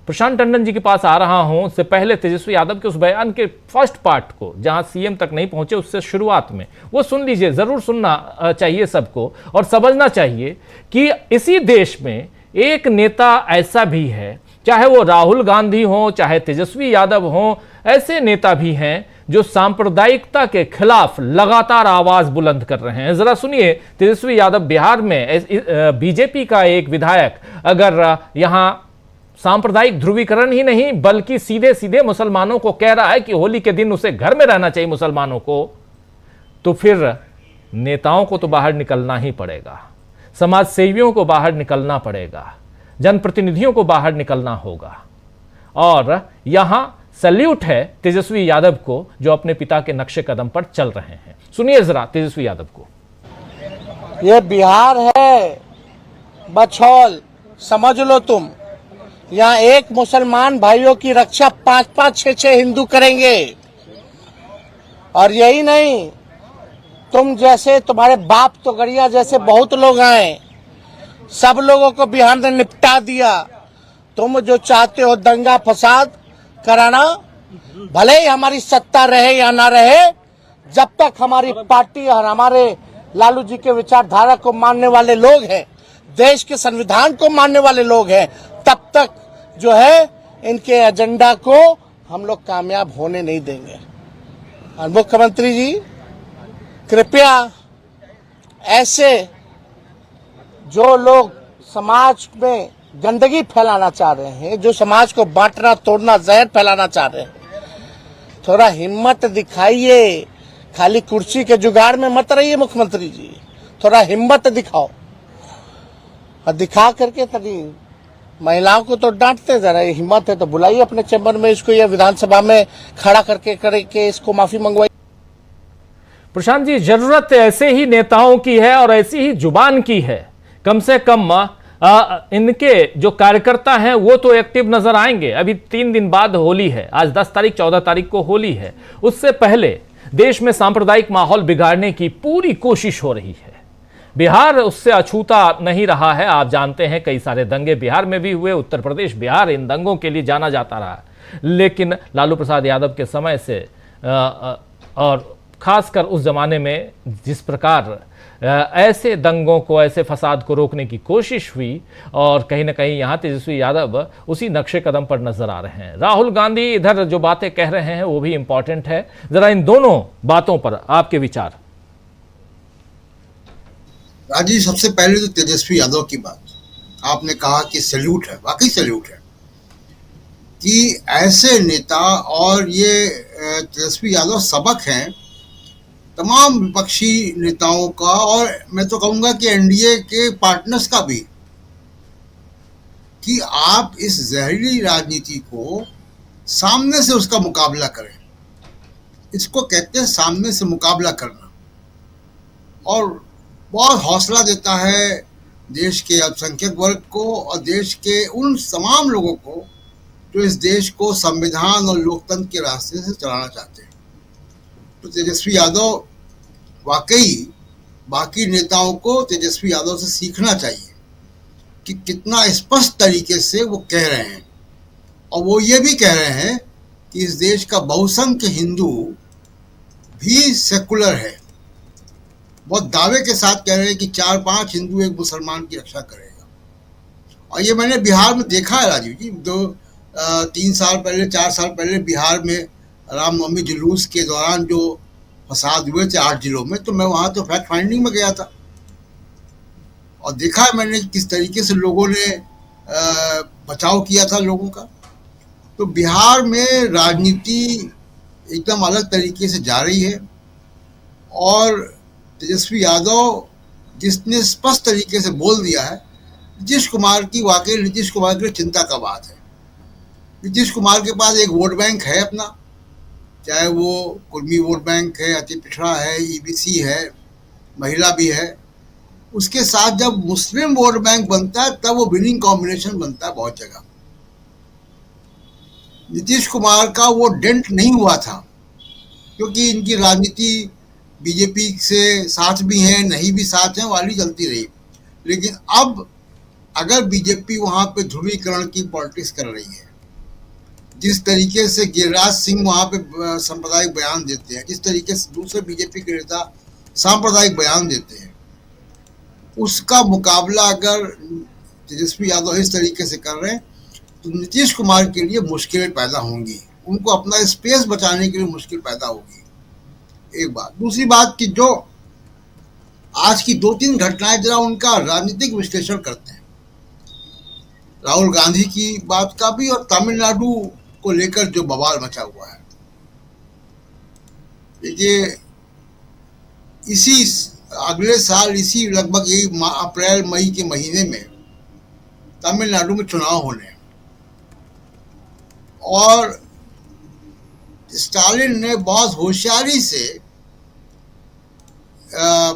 प्रशांत टंडन जी के पास आ रहा हूं, उससे पहले तेजस्वी यादव के उस बयान के फर्स्ट पार्ट को, जहां सीएम तक नहीं पहुंचे, उससे शुरुआत में वो सुन लीजिए। जरूर सुनना चाहिए सबको और समझना चाहिए कि इसी देश में एक नेता ऐसा भी है, चाहे वो राहुल गांधी हो, चाहे तेजस्वी यादव हो, ऐसे नेता भी हैं जो सांप्रदायिकता के खिलाफ लगातार आवाज बुलंद कर रहे हैं। जरा सुनिए, तेजस्वी यादव बिहार में बीजेपी का एक विधायक अगर यहां सांप्रदायिक ध्रुवीकरण ही नहीं बल्कि सीधे सीधे मुसलमानों को कह रहा है कि होली के दिन उसे घर में रहना चाहिए मुसलमानों को, तो फिर नेताओं को तो बाहर निकलना ही पड़ेगा, समाज सेवियों को बाहर निकलना पड़ेगा, जनप्रतिनिधियों को बाहर निकलना होगा। और यहां सैल्यूट है तेजस्वी यादव को जो अपने पिता के नक्शे कदम पर चल रहे हैं। सुनिए जरा तेजस्वी यादव को। ये बिहार है, बछौल समझ लो तुम। यहाँ एक मुसलमान भाइयों की रक्षा 5-5, 6-6 हिंदू करेंगे। और यही नहीं, तुम जैसे, तुम्हारे बाप तो गड़िया जैसे बहुत लोग आए, सब लोगों को बिहार ने निपटा दिया। तुम जो चाहते हो दंगा फसाद कराना, भले ही हमारी सत्ता रहे या ना रहे, जब तक हमारी पार्टी और हमारे लालू जी के विचारधारा को मानने वाले लोग हैं, देश के संविधान को मानने वाले लोग हैं, तब तक जो है इनके एजेंडा को हम लोग कामयाब होने नहीं देंगे। और मुख्यमंत्री जी कृपया ऐसे जो लोग समाज में गंदगी फैलाना चाह रहे हैं, जो समाज को बांटना तोड़ना जहर फैलाना चाह रहे हैं, थोड़ा हिम्मत दिखाइए, खाली कुर्सी के जुगाड़ में मत रहिए मुख्यमंत्री जी, थोड़ा हिम्मत दिखाओ और दिखा करके तभी महिलाओं को तो डांटते, जरा हिम्मत है तो बुलाइए अपने चैम्बर में इसको, या विधानसभा में खड़ा करके इसको माफी मंगवाइए। प्रशांत जी, जरूरत ऐसे ही नेताओं की है और ऐसी ही जुबान की है। कम से कम इनके जो कार्यकर्ता हैं वो तो एक्टिव नजर आएंगे। अभी 3 दिन बाद होली है, आज 10 तारीख 14 तारीख को होली है। उससे पहले देश में सांप्रदायिक माहौल बिगाड़ने की पूरी कोशिश हो रही है। बिहार उससे अछूता नहीं रहा है। आप जानते हैं कई सारे दंगे बिहार में भी हुए। उत्तर प्रदेश, बिहार इन दंगों के लिए जाना जाता रहा। लेकिन लालू प्रसाद यादव के समय से और खासकर उस जमाने में जिस प्रकार ऐसे दंगों को, ऐसे फसाद को रोकने की कोशिश हुई, और कहीं ना कहीं यहाँ तेजस्वी यादव उसी नक्शे कदम पर नजर आ रहे हैं। राहुल गांधी इधर जो बातें कह रहे हैं वो भी इंपॉर्टेंट है। जरा इन दोनों बातों पर आपके विचार। राजीव, सबसे पहले तो तेजस्वी यादव की बात, आपने कहा कि सैल्यूट है, वाकई सैल्यूट है कि ऐसे नेता, और ये तेजस्वी यादव सबक हैं तमाम विपक्षी नेताओं का, और मैं तो कहूँगा कि एनडीए के पार्टनर्स का भी, कि आप इस जहरीली राजनीति को सामने से उसका मुकाबला करें। इसको कहते हैं सामने से मुकाबला करना, और बहुत हौसला देता है देश के अल्पसंख्यक वर्ग को और देश के उन तमाम लोगों को जो इस देश को संविधान और लोकतंत्र के रास्ते से चलाना चाहते हैं। तो तेजस्वी यादव वाकई, बाकी नेताओं को तेजस्वी यादव से सीखना चाहिए कि कितना स्पष्ट तरीके से वो कह रहे हैं, और वो ये भी कह रहे हैं कि इस देश का बहुसंख्यक हिंदू भी सेकुलर है। बहुत दावे के साथ कह रहे हैं कि 4-5 हिंदू एक मुसलमान की रक्षा करेगा। और ये मैंने बिहार में देखा है राजीव जी। 3 साल पहले, 4 साल पहले बिहार में रामनवमी जुलूस के दौरान जो फसाद हुए थे 8 जिलों में, तो मैं वहाँ तो फैक्ट फाइंडिंग में गया था और देखा है मैंने किस तरीके से लोगों ने बचाव किया था लोगों का। तो बिहार में राजनीति एकदम अलग तरीके से जा रही है, और तेजस्वी यादव जिसने स्पष्ट तरीके से बोल दिया है, नीतीश कुमार की, वाकई नीतीश कुमार की चिंता का बात है। नीतीश कुमार के पास एक वोट बैंक है अपना, चाहे वो कुर्मी वोट बैंक है, अति पिछड़ा है, ईबीसी है, महिला भी है। उसके साथ जब मुस्लिम वोट बैंक बनता है तब वो विनिंग कॉम्बिनेशन बनता है बहुत जगह। नीतीश कुमार का वो डेंट नहीं हुआ था, क्योंकि इनकी राजनीति बीजेपी से साथ भी हैं, नहीं भी साथ हैं, वाली चलती रही। लेकिन अब अगर बीजेपी वहाँ पे ध्रुवीकरण की पॉलिटिक्स कर रही है, जिस तरीके से गिरिराज सिंह वहाँ पे सांप्रदायिक बयान देते हैं, जिस तरीके से दूसरे बीजेपी के नेता सांप्रदायिक बयान देते हैं, उसका मुकाबला अगर तेजस्वी यादव इस तरीके से कर रहे हैं तो नीतीश कुमार के लिए मुश्किलें पैदा होंगी, उनको अपना स्पेस बचाने के लिए मुश्किल पैदा होगी। एक बात। दूसरी बात कि जो आज की 2-3 घटनाएं, जरा उनका राजनीतिक विश्लेषण करते हैं, राहुल गांधी की बात का भी और तमिलनाडु को लेकर जो बवाल मचा हुआ है। देखिए, इसी अगले साल, इसी लगभग यही अप्रैल मई के महीने में तमिलनाडु में चुनाव होने हैं, और स्टालिन ने बहुत होशियारी से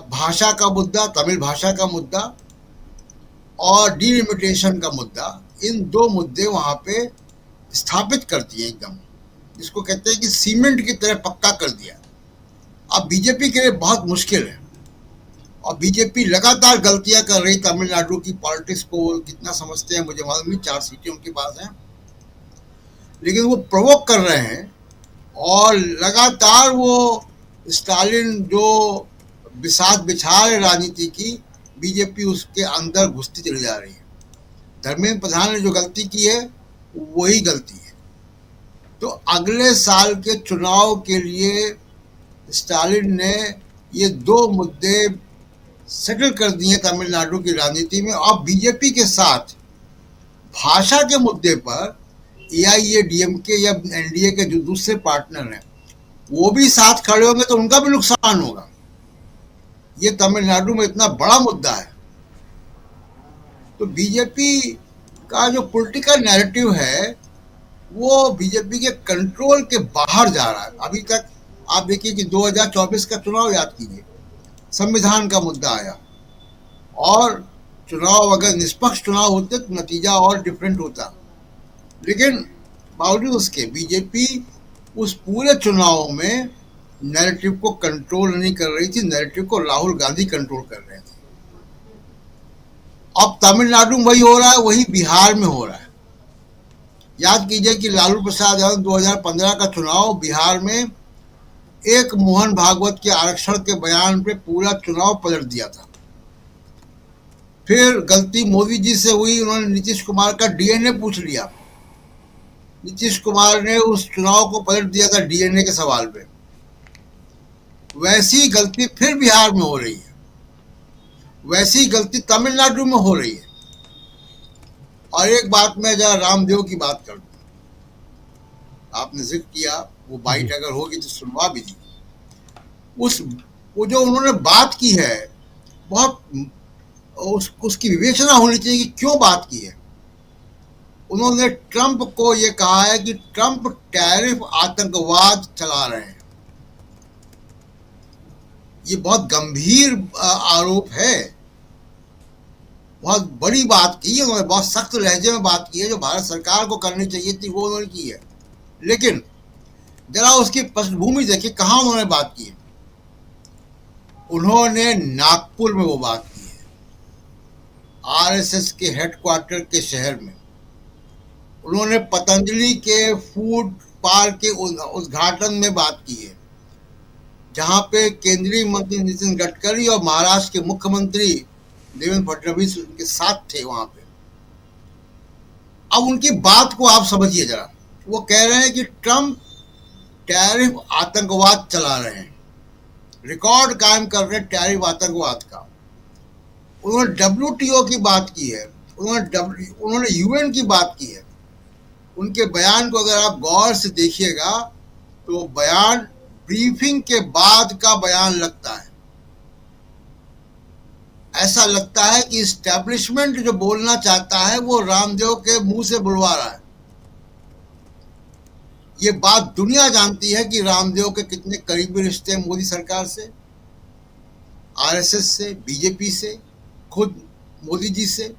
भाषा का मुद्दा, तमिल भाषा का मुद्दा और डिलिमिटेशन का मुद्दा, इन 2 मुद्दे वहाँ पे स्थापित कर दिए एकदम, जिसको कहते हैं कि सीमेंट की तरह पक्का कर दिया। अब बीजेपी के लिए बहुत मुश्किल है, और बीजेपी लगातार गलतियां कर रही। तमिलनाडु की पॉलिटिक्स को कितना समझते हैं मुझे मालूम नहीं, 4 सीटें उनके पास हैं, लेकिन वो प्रोवोक कर रहे हैं, और लगातार वो स्टालिन जो बिसात बिछा रहे राजनीति की, बीजेपी उसके अंदर घुसती चली जा रही है। धर्मेंद्र प्रधान ने जो गलती की है वही गलती है। तो अगले साल के चुनाव के लिए स्टालिन ने ये 2 मुद्दे सेटल कर दिए तमिलनाडु की राजनीति में। अब बीजेपी के साथ भाषा के मुद्दे पर एआईएडीएमके या एनडीए के जो दूसरे पार्टनर हैं वो भी साथ खड़े होंगे तो उनका भी नुकसान होगा। ये तमिलनाडु में इतना बड़ा मुद्दा है। तो बीजेपी का जो पॉलिटिकल नैरेटिव है वो बीजेपी के कंट्रोल के बाहर जा रहा है। अभी तक आप देखिए कि 2024 का चुनाव याद कीजिए, संविधान का मुद्दा आया और चुनाव अगर निष्पक्ष चुनाव होते तो नतीजा और डिफरेंट होता, लेकिन बावजूद उसके बीजेपी उस पूरे चुनाव में नैरेटिव को कंट्रोल नहीं कर रही थी। नैरेटिव को राहुल गांधी कंट्रोल कर रहे थे। अब तमिलनाडु में वही हो रहा है, वही बिहार में हो रहा है। याद कीजिए कि लालू प्रसाद यादव 2015 का चुनाव बिहार में एक मोहन भागवत के आरक्षण के बयान पे पूरा चुनाव पलट दिया था। फिर गलती मोदी जी से हुई, उन्होंने नीतीश कुमार का डीएनए पूछ लिया। नीतीश कुमार ने उस चुनाव को पलट दिया था डीएनए के सवाल पे। वैसी गलती फिर बिहार में हो रही है, वैसी गलती तमिलनाडु में हो रही है। और एक बात मैं जरा रामदेव की बात कर दूं, आपने जिक्र किया, वो बाइट अगर होगी तो सुनवा भी दी। वो जो उन्होंने बात की है बहुत उसकी विवेचना होनी चाहिए कि क्यों बात की है। उन्होंने ट्रंप को ये कहा है कि ट्रंप टैरिफ आतंकवाद चला रहे हैं। ये बहुत गंभीर आरोप है, बहुत बड़ी बात की है उन्होंने, बहुत सख्त लहजे में बात की है जो भारत सरकार को करनी चाहिए थी वो उन्होंने की है। लेकिन जरा उसकी पृष्ठभूमि देखिए, कहाँ उन्होंने बात की है। उन्होंने नागपुर में वो बात की है, आरएसएस के हेडक्वार्टर के शहर में। उन्होंने पतंजलि के फूड पार्क के उद्घाटन में बात की है, जहां पे केंद्रीय मंत्री नितिन गडकरी और महाराष्ट्र के मुख्यमंत्री देवेंद्र फडणवीस उनके साथ थे वहां पे। अब उनकी बात को आप समझिए जरा। वो कह रहे हैं कि ट्रंप टैरिफ आतंकवाद चला रहे हैं, रिकॉर्ड कायम कर रहे हैं टैरिफ आतंकवाद का। उन्होंने WTO की बात की है, उन्होंने UN की बात की है। उनके बयान को अगर आप गौर से देखिएगा तो बयान ब्रीफिंग के बाद का बयान लगता है। ऐसा लगता है कि इस्टेब्लिशमेंट जो बोलना चाहता है वो रामदेव के मुंह से बुलवा रहा है। ये बात दुनिया जानती है कि रामदेव के कितने करीबी रिश्ते हैं मोदी सरकार से, आरएसएस से, बीजेपी से, खुद मोदी जी से।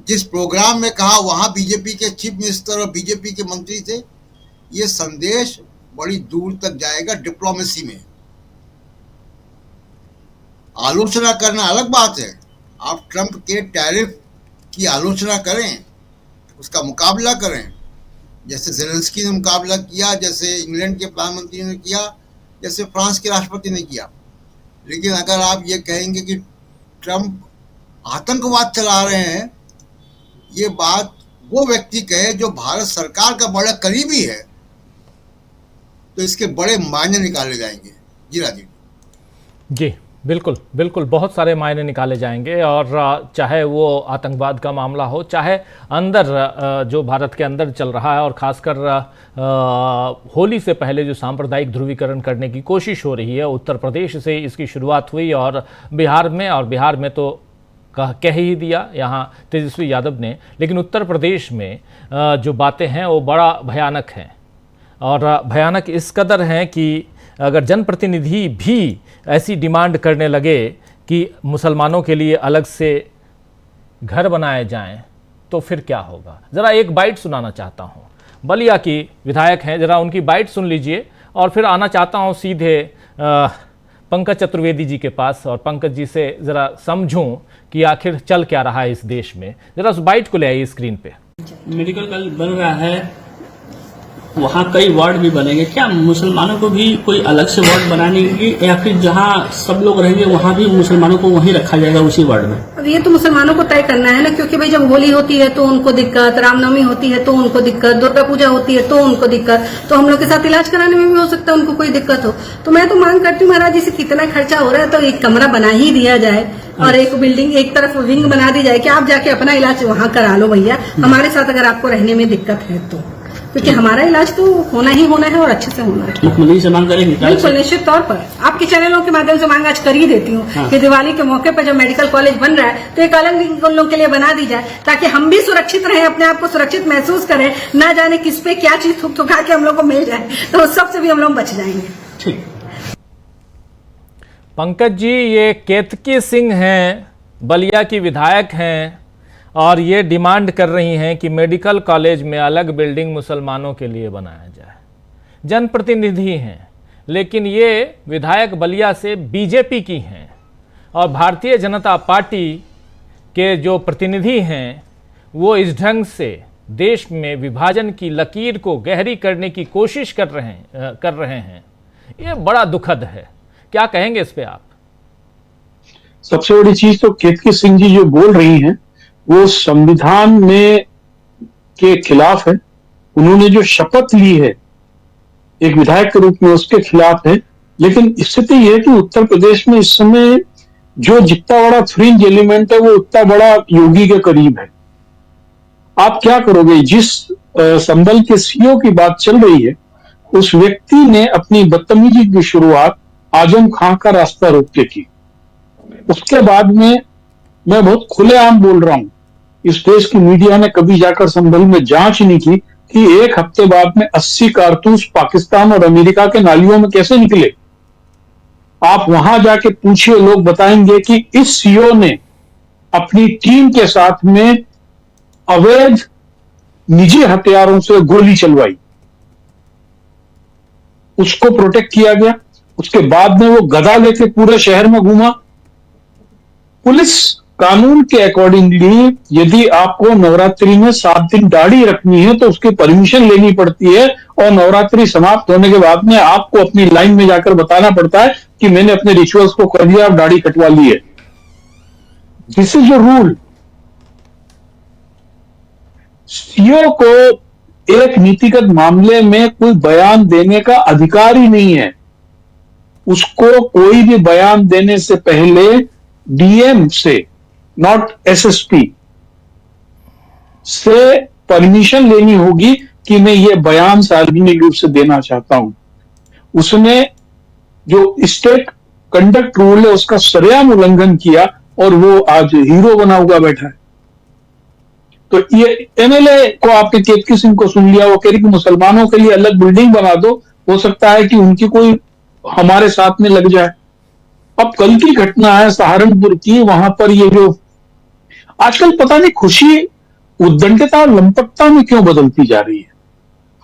जिस प्रोग्राम में कहा वहां बीजेपी के चीफ मिनिस्टर और बीजेपी के मंत्री थे। ये संदेश बड़ी दूर तक जाएगा डिप्लोमेसी में। आलोचना करना अलग बात है, आप ट्रंप के टैरिफ की आलोचना करें, उसका मुकाबला करें, जैसे ज़ेलेंस्की ने मुकाबला किया, जैसे इंग्लैंड के प्रधानमंत्री ने किया, जैसे फ्रांस के राष्ट्रपति ने किया। लेकिन अगर आप ये कहेंगे कि ट्रंप आतंकवाद चला रहे हैं, ये बात वो व्यक्ति कहे जो भारत सरकार का बड़ा करीबी है, तो इसके बड़े मायने निकाले जाएंगे। जी राजीव जी, बिल्कुल बिल्कुल, बहुत सारे मायने निकाले जाएंगे। और चाहे वो आतंकवाद का मामला हो, चाहे अंदर जो भारत के अंदर चल रहा है, और ख़ासकर होली से पहले जो सांप्रदायिक ध्रुवीकरण करने की कोशिश हो रही है, उत्तर प्रदेश से इसकी शुरुआत हुई और बिहार में तो कह ही दिया यहाँ तेजस्वी यादव ने। लेकिन उत्तर प्रदेश में जो बातें हैं वो बड़ा भयानक हैं, और भयानक इस कदर हैं कि अगर जनप्रतिनिधि भी ऐसी डिमांड करने लगे कि मुसलमानों के लिए अलग से घर बनाए जाएं, तो फिर क्या होगा। ज़रा एक बाइट सुनाना चाहता हूं, बलिया की विधायक हैं, ज़रा उनकी बाइट सुन लीजिए, और फिर आना चाहता हूं सीधे पंकज चतुर्वेदी जी के पास, और पंकज जी से ज़रा समझूं कि आखिर चल क्या रहा है इस देश में। ज़रा उस बाइट को ले आइए स्क्रीन पे। मेडिकल कॉलेज बन रहा है, वहाँ कई वार्ड भी बनेंगे। क्या मुसलमानों को भी कोई अलग से वार्ड बनाने की, या फिर जहाँ सब लोग रहेंगे वहाँ भी मुसलमानों को वहीं रखा जाएगा उसी वार्ड में? अब ये तो मुसलमानों को तय करना है ना, क्योंकि भाई जब होली होती है तो उनको दिक्कत, रामनवमी होती है तो उनको दिक्कत, दुर्गा पूजा होती है तो उनको दिक्कत, तो हम लोग के साथ इलाज कराने में भी हो सकता है उनको कोई दिक्कत हो। तो मैं तो मांग करती हूँ महाराज जी से, कितना खर्चा हो रहा है तो एक कमरा बना ही दिया जाए, और एक बिल्डिंग एक तरफ विंग बना दी जाए कि आप जाके अपना इलाज वहाँ करा लो भैया, हमारे साथ अगर आपको रहने में दिक्कत है तो क्योंकि हमारा इलाज तो होना ही होना है और अच्छे से होना है। मुख्यमंत्री से मांग करेंगे? बिल्कुल, निश्चित तौर पर आपके चैनलों के माध्यम से मांग आज कर ही देती हूँ कि दिवाली के मौके पर जब मेडिकल कॉलेज बन रहा है तो एक अलग उन लोगों के लिए बना दी जाए, ताकि हम भी सुरक्षित रहें, अपने आप को सुरक्षित महसूस करें, ना जाने किस पे क्या चीज थुक थुका के हम लोग को मिल जाए, तो उस सब से भी हम लोग बच जाएंगे। ठीक। पंकज जी, ये केतकी सिंह हैं, बलिया की विधायक हैं और ये डिमांड कर रही हैं कि मेडिकल कॉलेज में अलग बिल्डिंग मुसलमानों के लिए बनाया जाए। जनप्रतिनिधि हैं, लेकिन ये विधायक बलिया से बीजेपी की हैं और भारतीय जनता पार्टी के जो प्रतिनिधि हैं वो इस ढंग से देश में विभाजन की लकीर को गहरी करने की कोशिश कर रहे हैं। ये बड़ा दुखद है। क्या कहेंगे इस पे आप? सबसे बड़ी चीज तो केतकी सिंह जी जो बोल रही हैं वो संविधान में के खिलाफ है। उन्होंने जो शपथ ली है एक विधायक के रूप में उसके खिलाफ है। लेकिन स्थिति यह है कि उत्तर प्रदेश में इस समय जो जितना बड़ा फ्रिंज एलिमेंट है वो उतना बड़ा योगी के करीब है। आप क्या करोगे? जिस संभल के सीओ की बात चल रही है उस व्यक्ति ने अपनी बदतमीजी की शुरुआत आजम खां का रास्ता रोक के की। उसके बाद में मैं बहुत खुलेआम बोल रहा हूं, इस देश की मीडिया ने कभी जाकर संभल में जांच नहीं की कि एक हफ्ते बाद में 80 कारतूस पाकिस्तान और अमेरिका के नालियों में कैसे निकले। आप वहां जाके पूछिए, लोग बताएंगे कि इस सीओ ने अपनी टीम के साथ में अवैध निजी हथियारों से गोली चलवाई, उसको प्रोटेक्ट किया गया। उसके बाद में वो गदा लेके पूरे शहर में घूमा। पुलिस कानून के अकॉर्डिंगली यदि आपको नवरात्रि में 7 दिन दाढ़ी रखनी है तो उसकी परमिशन लेनी पड़ती है और नवरात्रि समाप्त होने के बाद में आपको अपनी लाइन में जाकर बताना पड़ता है कि मैंने अपने रिचुअल्स को कर दिया, अब दाढ़ी कटवा ली है। This is a rule. CO को एक नीतिगत मामले में कोई बयान देने का अधिकार ही नहीं है। उसको कोई भी बयान देने से पहले डीएम से, नॉट एसएसपी से परमिशन लेनी होगी कि मैं ये बयान सार्वजनिक रूप से देना चाहता हूं। उसने जो स्टेट कंडक्ट रूल है उसका सरेआम उल्लंघन किया और वो आज हीरो बना हुआ बैठा है। तो ये एमएलए को आपने केतकी सिंह को सुन लिया, वो कह रही कि मुसलमानों के लिए अलग बिल्डिंग बना दो, हो सकता है कि उनकी कोई हमारे साथ में लग जाए। अब कल की घटना है सहारनपुर की, वहां पर ये जो आजकल पता नहीं खुशी उद्दंडता और लंपटता में क्यों बदलती जा रही है।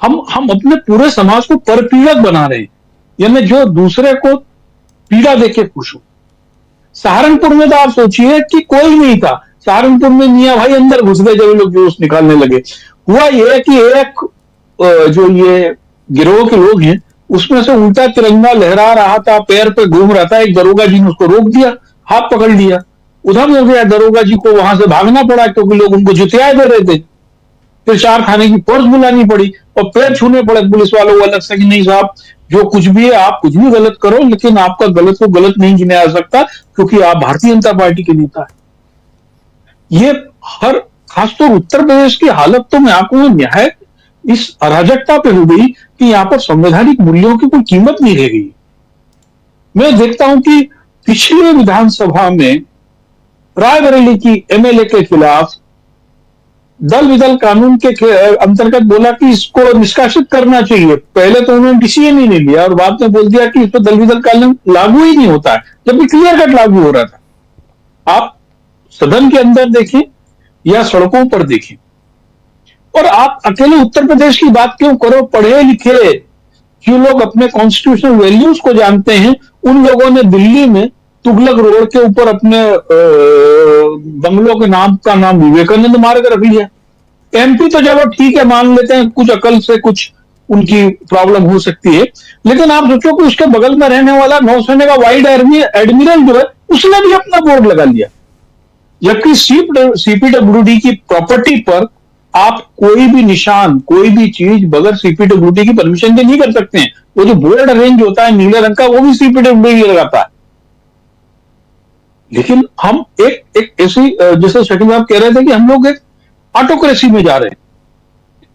हम अपने पूरे समाज को परपीड़क बना रहे हैं, यानी जो दूसरे को पीड़ा देके खुश हो। सहारनपुर में तो आप सोचिए कि कोई नहीं था। सहारनपुर में मियां भाई अंदर घुस गए जब ये लोग जुलूस निकालने लगे। हुआ यह कि एक जो ये गिरोह के लोग हैं उसमें से उल्टा तिरंगा लहरा रहा था, पैर पे घूम रहा था। एक दरोगा जी ने उसको रोक दिया, हाथ पकड़ लिया, उधम हो गया। दरोगा जी को वहां से भागना पड़ा क्योंकि लोग उनको जुतियाए दे रहे थे। फिर 4 खाने की फोर्स बुलानी पड़ी और पैर छूने पड़े पुलिस वालों को अलग से कि नहीं साहब, जो कुछ भी है आप कुछ भी गलत करो, लेकिन आपका गलत को गलत नहीं गिना जा सकता क्योंकि आप भारतीय जनता पार्टी के नेता है। ये हर खासतौर उत्तर प्रदेश की हालत तो मैं आपको न्याय इस अराजकता पे हो गई कि यहां पर संवैधानिक मूल्यों की कोई कीमत नहीं रह गई। मैं देखता हूं कि पिछले विधानसभा में रायबरेली की एमएलए के खिलाफ दल विदल कानून के अंतर्गत बोला कि इसको निष्कासित करना चाहिए। पहले तो उन्होंने डिसीजन ही नहीं लिया और बाद में बोल दिया कि इस पर दल विदल कानून लागू ही नहीं होता है, जबकि क्लियर कट लागू हो रहा था। आप सदन के अंदर देखें या सड़कों पर देखें, और आप अकेले उत्तर प्रदेश की बात क्यों करो? पढ़े लिखे जो लोग अपने कॉन्स्टिट्यूशनल वैल्यूज को जानते हैं, उन लोगों ने दिल्ली में तुगलक रोड के ऊपर अपने बंगलों के नाम का नाम विवेकानंद मार्ग रख लिया। एमपी तो चलो ठीक है, मान लेते हैं कुछ अकल से कुछ उनकी प्रॉब्लम हो सकती है, लेकिन आप सोचो कि उसके बगल में रहने वाला नौसेना का वाइड एडमिरल जो है उसने भी अपना बोर्ड लगा लिया। जबकि सीपीडब्ल्यूडी की प्रॉपर्टी पर आप कोई भी निशान, कोई भी चीज बगैर सीपीडब्ल्यूडी की परमिशन के नहीं कर सकते हैं। वो जो बोर्ड अरेंज होता है नीले रंग का, वो भी सीपीडब्ल्यूडी लगाता है। लेकिन हम एक ऐसी, जैसे शकील साहब कह रहे थे कि हम लोग एक ऑटोक्रेसी में जा रहे हैं,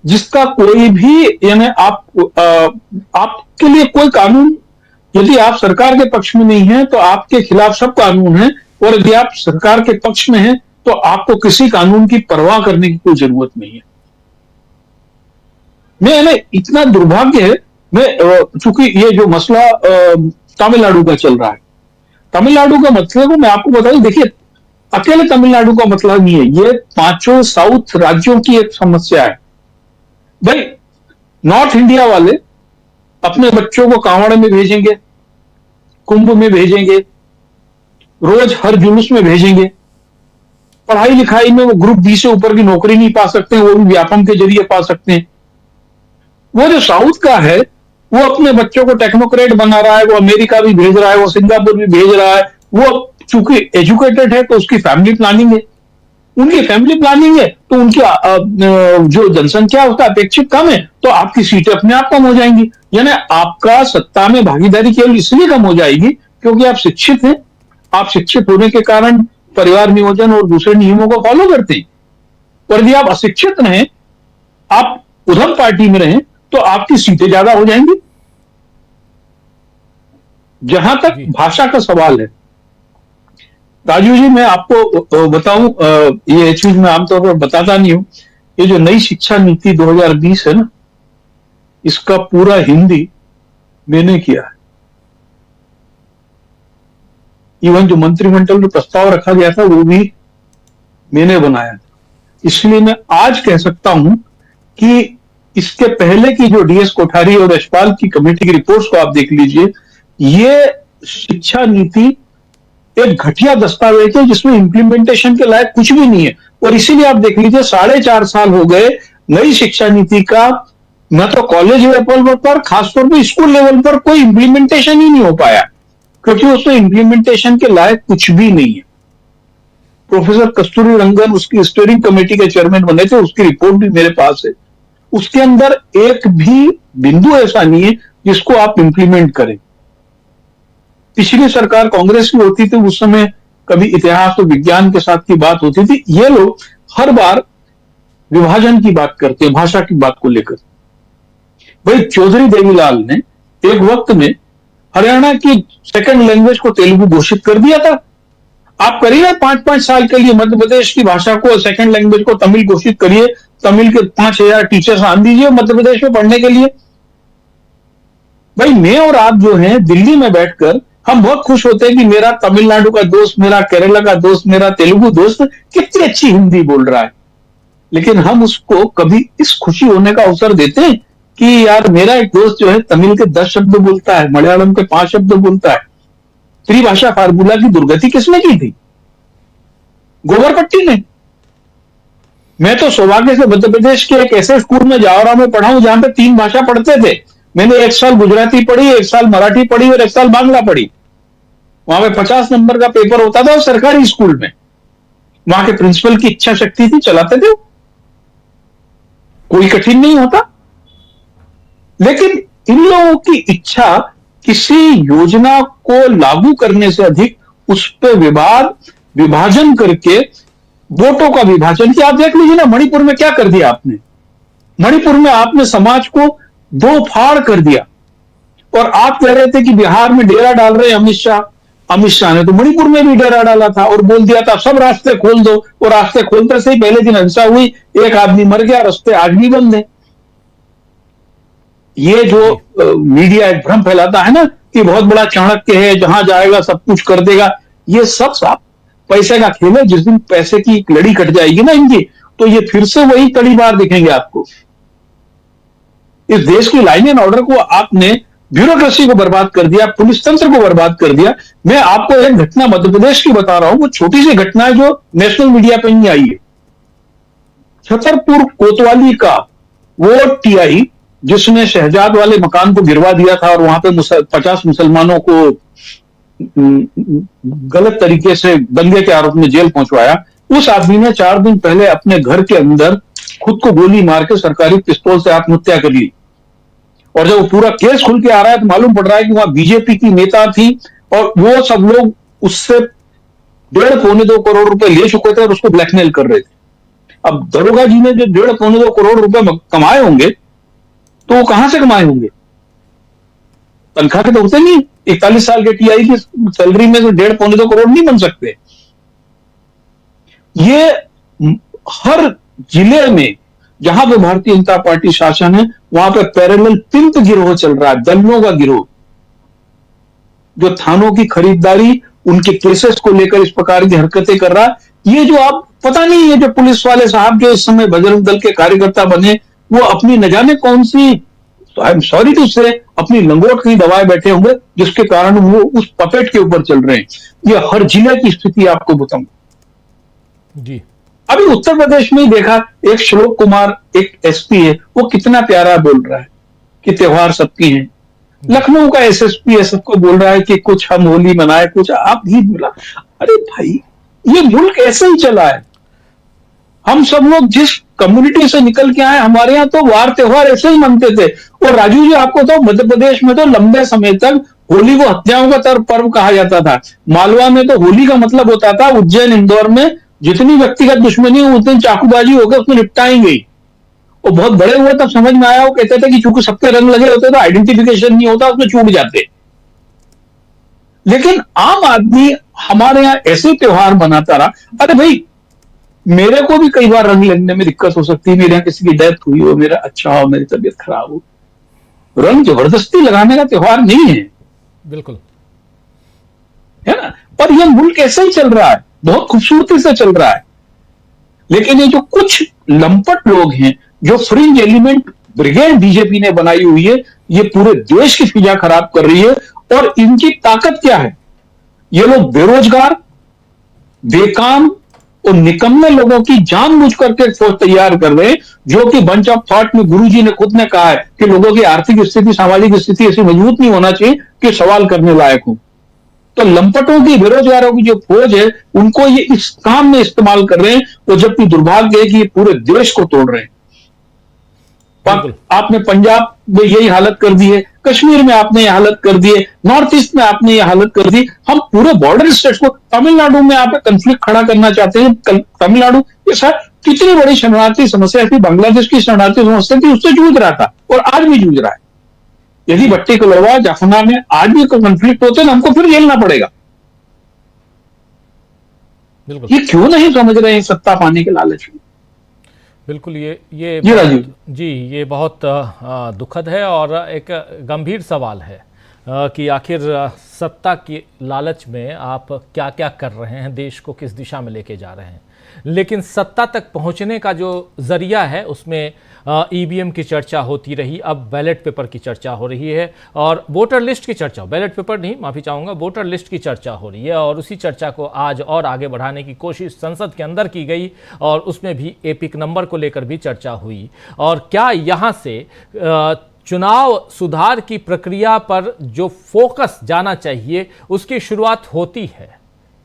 जिसका कोई भी यानी आपके लिए कोई कानून, यदि आप सरकार के पक्ष में नहीं है तो आपके खिलाफ सब कानून है, और यदि आप सरकार के पक्ष में हैं तो आपको किसी कानून की परवाह करने की कोई जरूरत नहीं है। मैं इतना दुर्भाग्य है, मैं चूंकि ये जो मसला तमिलनाडु का चल रहा है, तमिलनाडु का मतलब मैं आपको बता दूं, देखिए अकेले तमिलनाडु का मतलब नहीं है, ये 5 साउथ राज्यों की एक समस्या है। भाई नॉर्थ इंडिया वाले अपने बच्चों को कांवड़ में भेजेंगे, कुंभ में भेजेंगे, रोज हर जुलूस में भेजेंगे, पढ़ाई लिखाई में वो ग्रुप बी से ऊपर की नौकरी नहीं पा सकते हैं, वो भी व्यापम के जरिए पा सकते हैं। वो जो साउथ का है वो अपने बच्चों को टेक्नोक्रेट बना रहा है, वो अमेरिका भी भेज रहा है, वो सिंगापुर भी भेज रहा है। वो चूंकि एजुकेटेड है तो उसकी फैमिली प्लानिंग है, उनकी फैमिली प्लानिंग है तो उनकी जो जनसंख्या उसका अपेक्षित कम है, तो आपकी सीटें अपने आप कम हो जाएंगी। यानी आपका सत्ता में भागीदारी केवल इसलिए कम हो जाएगी क्योंकि आप शिक्षित हैं, आप शिक्षित होने के कारण परिवार नियोजन और दूसरे नियमों को फॉलो करते हैं। और यदि आप अशिक्षित रहें, आप उधम पार्टी में रहें, तो आपकी सीटें ज्यादा हो जाएंगी। जहां तक भाषा का सवाल है, राजू जी मैं आपको बताऊं, ये चीज मैं आमतौर पर बताता नहीं हूं, ये जो नई शिक्षा नीति 2020 है ना, इसका पूरा हिंदी मैंने किया है। इवन जो मंत्रिमंडल में प्रस्ताव रखा गया था वो भी मैंने बनाया था। इसलिए मैं आज कह सकता हूं कि इसके पहले की जो डीएस कोठारी और यशपाल की कमेटी की रिपोर्ट्स को आप देख लीजिए, ये शिक्षा नीति एक घटिया दस्तावेज है जिसमें इंप्लीमेंटेशन के लायक कुछ भी नहीं है। और इसीलिए आप देख लीजिए 4.5 साल हो गए नई शिक्षा नीति का, न तो कॉलेज लेवल पर, खासतौर पर स्कूल लेवल पर कोई इंप्लीमेंटेशन ही नहीं हो पाया, क्योंकि उसमें इंप्लीमेंटेशन के लायक कुछ भी नहीं है। प्रोफेसर कस्तूरी रंगन उसकी स्टीयरिंग कमेटी के चेयरमैन बने थे, उसकी रिपोर्ट भी मेरे पास है। उसके अंदर एक भी बिंदु ऐसा नहीं है जिसको आप इंप्लीमेंट करें। पिछली सरकार कांग्रेस की होती थी, उस समय कभी इतिहास और विज्ञान के साथ की बात होती थी। ये लोग हर बार विभाजन की बात करते हैं, भाषा की बात को लेकर। भाई चौधरी देवीलाल ने एक वक्त में हरियाणा की सेकंड लैंग्वेज को तेलुगु घोषित कर दिया था। आप करिए 5-5 साल के लिए मध्य प्रदेश की भाषा को, सेकंड लैंग्वेज को तमिल घोषित करिए, तमिल के 5000 टीचर्स आन दीजिए मध्य प्रदेश में पढ़ने के लिए। भाई मैं और आप जो हैं दिल्ली में बैठकर हम बहुत खुश होते हैं कि मेरा तमिलनाडु का दोस्त, मेरा केरला का दोस्त, मेरा तेलुगु दोस्त कितनी अच्छी हिंदी बोल रहा है, लेकिन हम उसको कभी इस खुशी होने का अवसर देते हैं कि यार मेरा एक दोस्त जो है तमिल के 10 शब्द बोलता है, मलयालम के 5 शब्द बोलता है। त्रिभाषा फार्मूला की दुर्गति किसने की थी? गोबरपट्टी ने। मैं तो सौभाग्य से मध्य प्रदेश के एक ऐसे स्कूल में जावरा में पढ़ा हूं जहां पे 3 भाषा पढ़ते थे। मैंने 1 साल गुजराती पढ़ी, 1 साल मराठी पढ़ी और 1 साल बांग्ला पढ़ी। वहां पे 50 नंबर का पेपर होता था और सरकारी स्कूल में। वहां के प्रिंसिपल की इच्छा शक्ति थी, चलाते थे, कोई कठिन नहीं होता। लेकिन इन लोगों की इच्छा किसी योजना को लागू करने से अधिक उस पर विभाजन करके वोटों का विभाजन किया। आप देख लीजिए ना, मणिपुर में क्या कर दिया आपने। मणिपुर में आपने समाज को 2 फाड़ कर दिया। और आप कह रहे थे कि बिहार में डेरा डाल रहे अमित शाह। अमित शाह ने तो मणिपुर में भी डेरा डाला था और बोल दिया था सब रास्ते खोल दो, और रास्ते खोलते से ही पहले दिन हिंसा हुई, एक आदमी मर गया, रास्ते आज भी बंद है। ये जो मीडिया एक भ्रम फैलाता है ना कि बहुत बड़ा चाणक्य है, जहां जाएगा सब कुछ कर देगा, ये सब साफ पैसे का खेल है। जिस दिन पैसे की एक लड़ी कट जाएगी ना इनकी, तो ये फिर से वही कड़ी बार दिखेंगे आपको। इस देश की लाइन एंड ऑर्डर को आपने, ब्यूरोक्रेसी को बर्बाद कर दिया, पुलिस तंत्र को बर्बाद कर दिया। मैं आपको एक घटना मध्य प्रदेश की बता रहा हूं, वो छोटी सी घटना है जो नेशनल मीडिया पे नहीं आई है। छतरपुर कोतवाली का वो टीआई जिसने शहजाद वाले मकान को गिरवा दिया था और वहां पे 50 मुसलमानों को गलत तरीके से दंगे के आरोप में जेल पहुंचवाया, उस आदमी ने 4 दिन पहले अपने घर के अंदर खुद को गोली मार के सरकारी पिस्तौल से आत्महत्या कर ली। और जब वो पूरा केस खुल के आ रहा है तो मालूम पड़ रहा है कि वहां बीजेपी की नेता थी और वो सब लोग उससे 1.5-2 करोड़ रुपए ले चुके थे और उसको ब्लैकमेल कर रहे थे। अब दरोगा जी ने जो 1.5-2 करोड़ रुपए कमाए होंगे तो वो कहां से कमाए होंगे? तनख्वाह के तो होते नहीं। 41 साल के टीआई की सैलरी में तो 1.5-2 करोड़ नहीं बन सकते। ये हर जिले में जहां पे भारतीय जनता पार्टी शासन है वहां पे पैरेलल पिंप गिरोह चल रहा है, दलियों का गिरोह, जो थानों की खरीदारी, उनके केसेस को लेकर इस प्रकार की हरकतें कर रहा है। ये जो आप पता नहीं, ये जो पुलिस वाले साहब जो इस समय बजरंग दल के कार्यकर्ता बने, वो अपनी न जाने कौन सी, आई एम सॉरी टू से, अपनी लंगोट कहीं दबाए बैठे होंगे जिसके कारण वो उस पपेट के ऊपर चल रहे हैं। ये हर जिले की स्थिति आपको बताऊं जी। अभी उत्तर प्रदेश में ही देखा, एक श्लोक कुमार एक एसपी है, वो कितना प्यारा बोल रहा है कि त्योहार सबकी हैं। लखनऊ का एसएसपी है, सबको बोल रहा है कि कुछ हम होली मनाए, कुछ आप ईद मिला। अरे भाई, ये मुल्क ऐसे ही चला है। हम सब लोग जिस कम्युनिटी से निकल के आए, हमारे यहाँ तो वार त्योहार ऐसे ही मनते थे। और राजू जी, आपको तो मध्य प्रदेश में तो लंबे समय तक होली को हत्याओं का पर्व कहा जाता था। मालवा में तो होली का मतलब होता था उज्जैन इंदौर में जितनी व्यक्तिगत दुश्मनी हो उतनी चाकूबाजी होकर उसमें निपटाएंगे। और बहुत बड़े हुए तब समझ में आया, वो कहते थे कि चूंकि सबके रंग लगे होते तो आइडेंटिफिकेशन नहीं होता, उसमें छूट जाते। लेकिन आम आदमी हमारे यहाँ ऐसे त्योहार मनाता रहा। अरे भाई, मेरे को भी कई बार रंग लगने में दिक्कत हो सकती है। मेरे यहाँ किसी की डेथ हुई हो, मेरा अच्छा हो, मेरी तबीयत खराब हो, रंग जबरदस्ती लगाने का त्योहार नहीं है, बिल्कुल, है ना। पर यह मुल्क ऐसे ही चल रहा है, बहुत खूबसूरती से चल रहा है। लेकिन ये जो कुछ लंपट लोग हैं, जो फ्रिंज एलिमेंट ब्रिगेड बीजेपी ने बनाई हुई है, ये पूरे देश की फिजा खराब कर रही है। और इनकी ताकत क्या है? ये लोग बेरोजगार, बेकाम और निकम्मे लोगों की जानबूझ करके फौज तैयार कर रहे हैं, जो कि बंच ऑफ थॉट में गुरुजी ने खुद ने कहा है कि लोगों की आर्थिक स्थिति, सामाजिक स्थिति ऐसी मजबूत नहीं होना चाहिए कि सवाल करने लायक हो। तो लंपटों की, बेरोजगारों की जो फौज है, उनको ये इस काम में इस्तेमाल कर रहे हैं। और जबकि दुर्भाग्य है कि ये पूरे देश को तोड़ रहे हैं। आपने पंजाब में यही हालत कर दी है, कश्मीर में आपने ये हालत कर दी है, नॉर्थ ईस्ट में आपने ये हालत कर दी। हम पूरे बॉर्डर स्टेट्स को, तमिलनाडु में आप कंफ्लिक्ट खड़ा करना चाहते हैं। तमिलनाडु ये सर कितनी बड़ी शरणार्थी समस्या थी, बांग्लादेश की शरणार्थी समस्या थी, उससे जूझ रहा था और आज भी जूझ रहा है। यदि भट्टी कलवा, जाफना में आज भी कोई कंफ्लिक्ट होते हैं, हमको फिर झेलना पड़ेगा। ये क्यों नहीं समझ रहे हैं सत्ता पाने के लालच में? बिल्कुल, ये राजू जी, ये बहुत दुखद है और एक गंभीर सवाल है कि आखिर सत्ता की लालच में आप क्या क्या कर रहे हैं, देश को किस दिशा में लेके जा रहे हैं। लेकिन सत्ता तक पहुंचने का जो जरिया है उसमें ईवीएम की चर्चा होती रही, अब बैलेट पेपर की चर्चा हो रही है और वोटर लिस्ट की चर्चा, बैलेट पेपर नहीं, माफ़ी चाहूँगा, वोटर लिस्ट की चर्चा हो रही है। और उसी चर्चा को आज और आगे बढ़ाने की कोशिश संसद के अंदर की गई और उसमें भी एपिक नंबर को लेकर भी चर्चा हुई। और क्या यहाँ से चुनाव सुधार की प्रक्रिया पर जो फोकस जाना चाहिए उसकी शुरुआत होती है?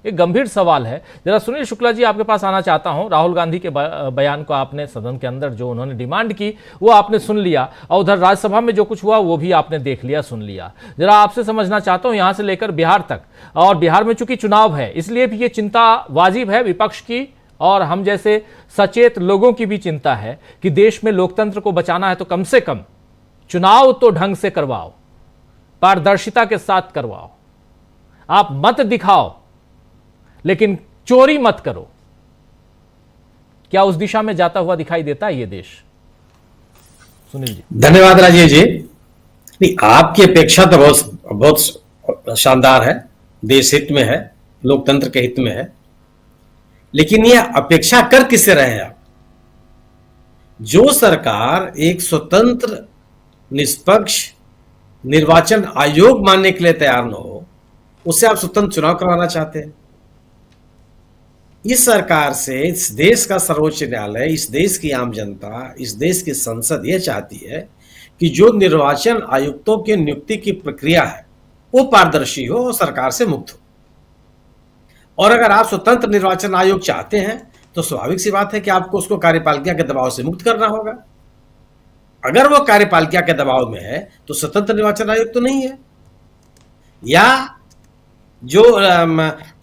एक गंभीर सवाल है। जरा सुनील शुक्ला जी, आपके पास आना चाहता हूं। राहुल गांधी के बयान को आपने सदन के अंदर जो उन्होंने डिमांड की वो आपने सुन लिया और उधर राज्यसभा में जो कुछ हुआ वो भी आपने देख लिया, सुन लिया। जरा आपसे समझना चाहता हूं यहां से लेकर बिहार तक, और बिहार में चूंकि चुनाव है इसलिए भी ये चिंता वाजिब है विपक्ष की और हम जैसे सचेत लोगों की भी चिंता है कि देश में लोकतंत्र को बचाना है तो कम से कम चुनाव तो ढंग से करवाओ, पारदर्शिता के साथ करवाओ। आप मत दिखाओ लेकिन चोरी मत करो। क्या उस दिशा में जाता हुआ दिखाई देता है ये देश? सुनील जी। धन्यवाद राजीव जी। नहीं, आपकी अपेक्षा तो बहुत शानदार है, देश हित में है, लोकतंत्र के हित में है। लेकिन ये अपेक्षा कर किससे रहे हैं आप? जो सरकार एक स्वतंत्र निष्पक्ष निर्वाचन आयोग मानने के लिए तैयार न हो, उससे आप स्वतंत्र चुनाव करवाना चाहते हैं। इस सरकार से इस देश का सर्वोच्च न्यायालय, इस देश की आम जनता, इस देश की संसद यह चाहती है कि जो निर्वाचन आयुक्तों की नियुक्ति की प्रक्रिया है वो पारदर्शी हो और सरकार से मुक्त हो। और अगर आप स्वतंत्र निर्वाचन आयोग चाहते हैं तो स्वाभाविक सी बात है कि आपको उसको कार्यपालिका के दबाव से मुक्त करना होगा। अगर वो कार्यपालिका के दबाव में है तो स्वतंत्र निर्वाचन आयोग तो नहीं है। या जो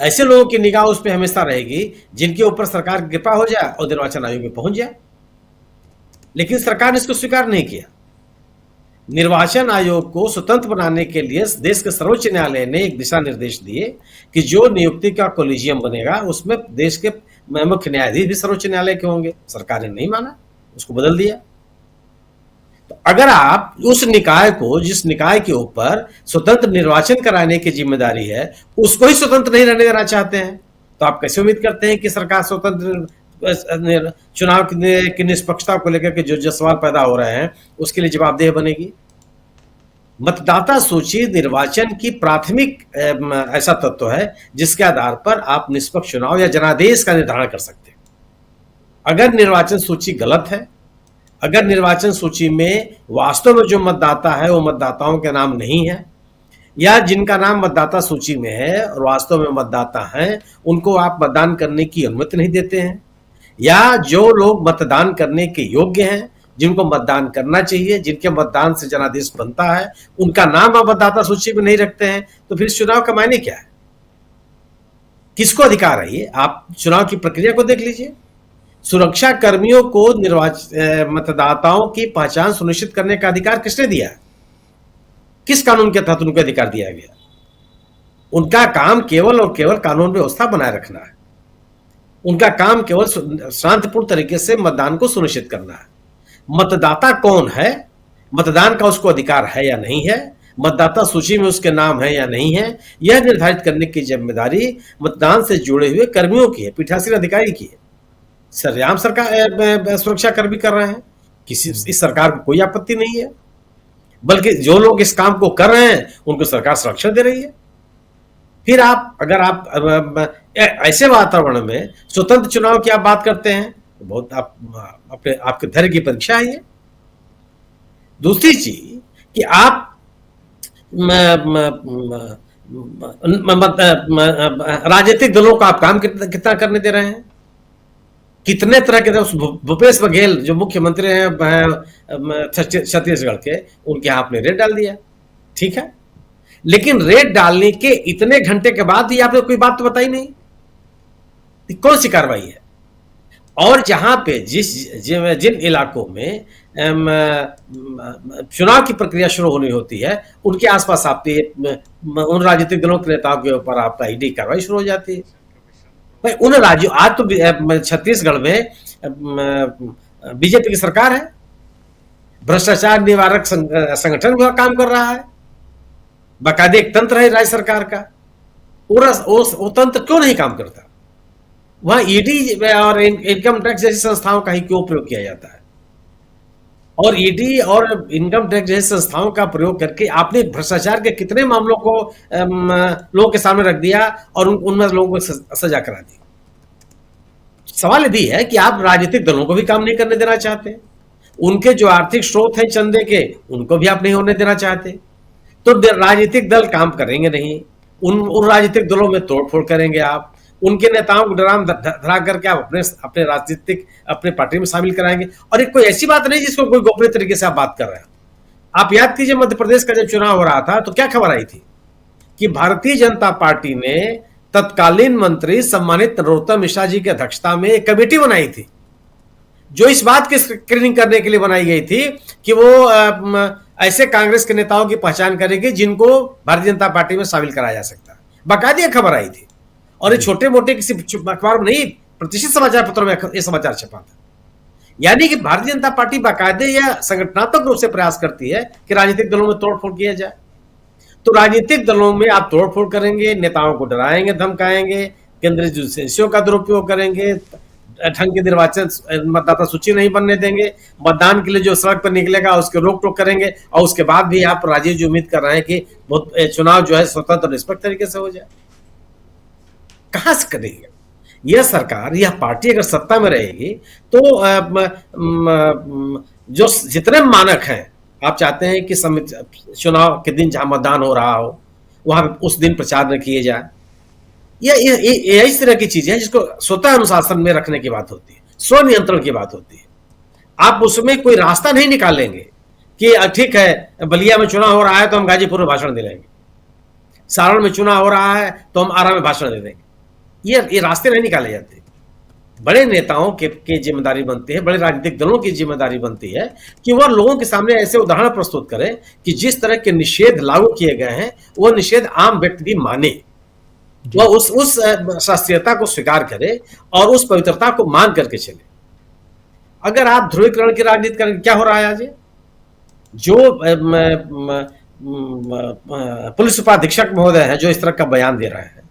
ऐसे लोगों की निगाह उस पर हमेशा रहेगी जिनके ऊपर सरकार की कृपा हो जाए और निर्वाचन आयोग में पहुंच जाए। लेकिन सरकार ने इसको स्वीकार नहीं किया। निर्वाचन आयोग को स्वतंत्र बनाने के लिए देश के सर्वोच्च न्यायालय ने एक दिशा निर्देश दिए कि जो नियुक्ति का कोलिजियम बनेगा उसमें देश के मुख्य न्यायाधीश भी सर्वोच्च न्यायालय के होंगे। सरकार ने नहीं माना, उसको बदल दिया। तो अगर आप उस निकाय को, जिस निकाय के ऊपर स्वतंत्र निर्वाचन कराने की जिम्मेदारी है, उसको ही स्वतंत्र नहीं रहने देना चाहते हैं, तो आप कैसे उम्मीद करते हैं कि सरकार स्वतंत्र चुनाव की निष्पक्षता को लेकर के जो सवाल पैदा हो रहे हैं उसके लिए जवाबदेह बनेगी? मतदाता सूची निर्वाचन की प्राथमिक ऐसा तत्व है जिसके आधार पर आप निष्पक्ष चुनाव या जनादेश का निर्धारण कर सकते हैं। अगर निर्वाचन सूची गलत है, अगर निर्वाचन सूची में वास्तव में जो मतदाता है वो मतदाताओं के नाम नहीं है, या जिनका नाम मतदाता सूची में है और वास्तव में मतदाता हैं उनको आप मतदान करने की अनुमति नहीं देते हैं, या जो लोग मतदान करने के योग्य हैं, जिनको मतदान करना चाहिए, जिनके मतदान से जनादेश बनता है, उनका नाम आप मतदाता सूची में नहीं रखते हैं, तो फिर चुनाव का मायने क्या है? किसको अधिकार है ये? आप चुनाव की प्रक्रिया को देख लीजिए। सुरक्षा कर्मियों को मतदाताओं की पहचान सुनिश्चित करने का अधिकार किसने दिया? किस कानून के तहत उनको अधिकार दिया गया? उनका काम केवल और केवल कानून व्यवस्था बनाए रखना है। उनका काम केवल शांतिपूर्ण तरीके से मतदान को सुनिश्चित करना है। मतदाता कौन है, मतदान का उसको अधिकार है या नहीं है, मतदाता सूची में उसके नाम है या नहीं है, यह निर्धारित करने की जिम्मेदारी मतदान से जुड़े हुए कर्मियों की है, पीठासीन अधिकारी की है। सरेआम सरकार सुरक्षा कर्मी कर रहे हैं, इस सरकार को कोई आपत्ति नहीं है, बल्कि जो लोग इस काम को कर रहे हैं उनको सरकार संरक्षण दे रही है। फिर अगर आप ऐसे वातावरण में स्वतंत्र चुनाव की आप बात करते हैं तो बहुत आपके धैर्य की परीक्षा है ये। दूसरी चीज कि आप राजनीतिक दलों का आप काम कितना करने दे रहे हैं? कितने तरह के भूपेश बघेल जो मुख्यमंत्री हैं छत्तीसगढ़ के, उनके यहाँ आपने रेड डाल दिया, ठीक है, लेकिन रेड डालने के इतने घंटे के बाद भी आपने कोई बात तो बताई नहीं। कौन सी कार्रवाई है? और जहां पे जिन इलाकों में चुनाव की प्रक्रिया शुरू होनी होती है उनके आसपास आपके उन राजनीतिक दलों के नेताओं के ऊपर आपका ईडी कार्रवाई शुरू हो जाती है। भाई उन राज्यों, आज तो छत्तीसगढ़ में बीजेपी की सरकार है, भ्रष्टाचार निवारक संगठन भी काम कर रहा है, बाकायदे एक तंत्र है राज्य सरकार का। वो तंत्र क्यों नहीं काम करता? वहां ईडी और इनकम टैक्स जैसी संस्थाओं का ही क्यों प्रयोग किया जाता है? और ईडी और इनकम टैक्स जैसी संस्थाओं का प्रयोग करके आपने भ्रष्टाचार के कितने मामलों को लोगों के सामने रख दिया और उनमें लोगों को सजा करा दी। सवाल यदि है कि आप राजनीतिक दलों को भी काम नहीं करने देना चाहते, उनके जो आर्थिक स्रोत हैं चंदे के उनको भी आप नहीं होने देना चाहते, तो राजनीतिक दल काम करेंगे नहीं। उन राजनीतिक दलों में तोड़फोड़ करेंगे आप, उनके नेताओं को डराम धरा करके आप अपने राजनीतिक अपने पार्टी में शामिल कराएंगे। और एक कोई ऐसी बात नहीं जिसको कोई गोपनीय तरीके से आप बात कर रहे हैं। आप याद कीजिए मध्य प्रदेश का जब चुनाव हो रहा था तो क्या खबर आई थी कि भारतीय जनता पार्टी ने तत्कालीन मंत्री सम्मानित नरोत्तम मिश्रा जी की अध्यक्षता में एक कमेटी बनाई थी जो इस बात की स्क्रीनिंग करने के लिए बनाई गई थी कि वो ऐसे कांग्रेस के नेताओं की पहचान करेगी जिनको भारतीय जनता पार्टी में शामिल कराया जा सकता है। बाकायदे खबर आई थी और ये छोटे मोटे किसी अखबार में नहीं, प्रतिष्ठित समाचार पत्रों में ये समाचार छपा था। यानी कि भारतीय जनता पार्टी बाकायदे या संगठनात्मक रूप से प्रयास करती है कि राजनीतिक दलों में तोड़फोड़ किया जाए। तो राजनीतिक दलों में आप तोड़फोड़ करेंगे, नेताओं को डराएंगे, धमकाएंगे, केंद्रीय एजेंसियों का दुरुपयोग करेंगे, ढंग के निर्वाचन मतदाता सूची नहीं बनने देंगे, मतदान के लिए जो सड़क पर निकलेगा उसके रोक टोक करेंगे, और उसके बाद भी आप राजीव जी उम्मीद कर रहे हैं कि चुनाव जो है स्वतंत्र और निष्पक्ष तरीके से हो जाए। कहां से करेंगे? यह सरकार, यह पार्टी अगर सत्ता में रहेगी तो जो जितने मानक हैं, आप चाहते हैं कि चुनाव के दिन जहां मतदान हो रहा हो वहां उस दिन प्रचार न किए जाए, यह इस तरह की चीजें हैं जिसको स्वतः अनुशासन में रखने की बात होती है, स्व नियंत्रण की बात होती है। आप उसमें कोई रास्ता नहीं निकालेंगे कि ठीक है बलिया में चुनाव हो रहा है तो हम गाजीपुर में भाषण दिलाएंगे। सारण में चुनाव हो रहा है तो हम आरा में भाषण दे देंगे। ये रास्ते नहीं निकाले जाते। बड़े नेताओं के जिम्मेदारी बनती है, बड़े राजनीतिक दलों की जिम्मेदारी बनती है कि वह लोगों के सामने ऐसे उदाहरण प्रस्तुत करें कि जिस तरह के निषेध लागू किए गए हैं वह निषेध आम व्यक्ति भी माने, वह उस शास्त्रीयता को स्वीकार करे और उस पवित्रता को मान करके चले। अगर आप ध्रुवीकरण की राजनीति करेंगे, क्या हो रहा है आज? जो पुलिस उपाधीक्षक महोदय हैं जो इस तरह का बयान दे रहे हैं,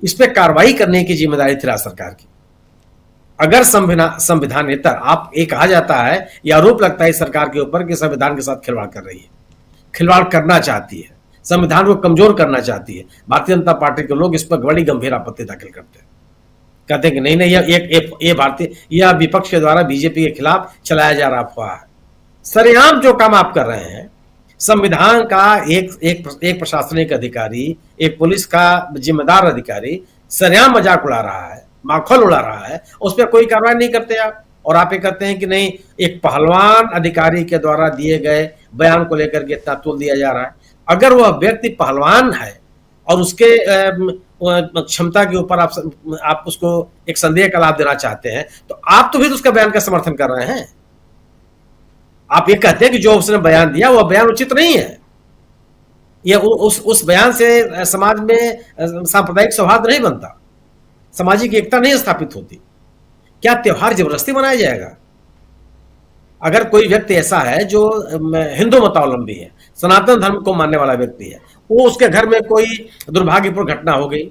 इस पर कार्रवाई करने की जिम्मेदारी थी राज्य सरकार की। अगर संविधानेतर आप एक कहा जाता है या आरोप लगता है सरकार के ऊपर कि संविधान के साथ खिलवाड़ कर रही है, खिलवाड़ करना चाहती है, संविधान को कमजोर करना चाहती है, भारतीय जनता पार्टी के लोग इस पर बड़ी गंभीर आपत्ति दाखिल करते हैं। कहते हैं कि नहीं ये भारतीय यह विपक्ष के द्वारा बीजेपी के खिलाफ चलाया जा रहा अफवाह है। सरेआम जो काम आप कर रहे हैं, संविधान का एक प्रशासनिक अधिकारी, एक पुलिस का जिम्मेदार अधिकारी सरेआम मजाक उड़ा रहा है, माखौल उड़ा रहा है, उस पर कोई कार्रवाई नहीं करते आप। और आप ये कहते हैं कि नहीं, एक पहलवान अधिकारी के द्वारा दिए गए बयान को लेकर के इतना तूल दिया जा रहा है। अगर वह व्यक्ति पहलवान है और उसके क्षमता के ऊपर आप उसको एक संदेह का लाभ देना चाहते हैं, तो आप तो भी उसका बयान का समर्थन कर रहे हैं। आप ये कहते हैं कि जो उसने बयान दिया वह बयान उचित नहीं है, यह उस बयान से समाज में सांप्रदायिक सौहार्द नहीं बनता, सामाजिक एकता नहीं स्थापित होती। क्या त्योहार जबरदस्ती मनाया जाएगा? अगर कोई व्यक्ति ऐसा है जो हिंदू मतावलंबी है, सनातन धर्म को मानने वाला व्यक्ति है, वो उसके घर में कोई दुर्भाग्यपूर्ण घटना हो गई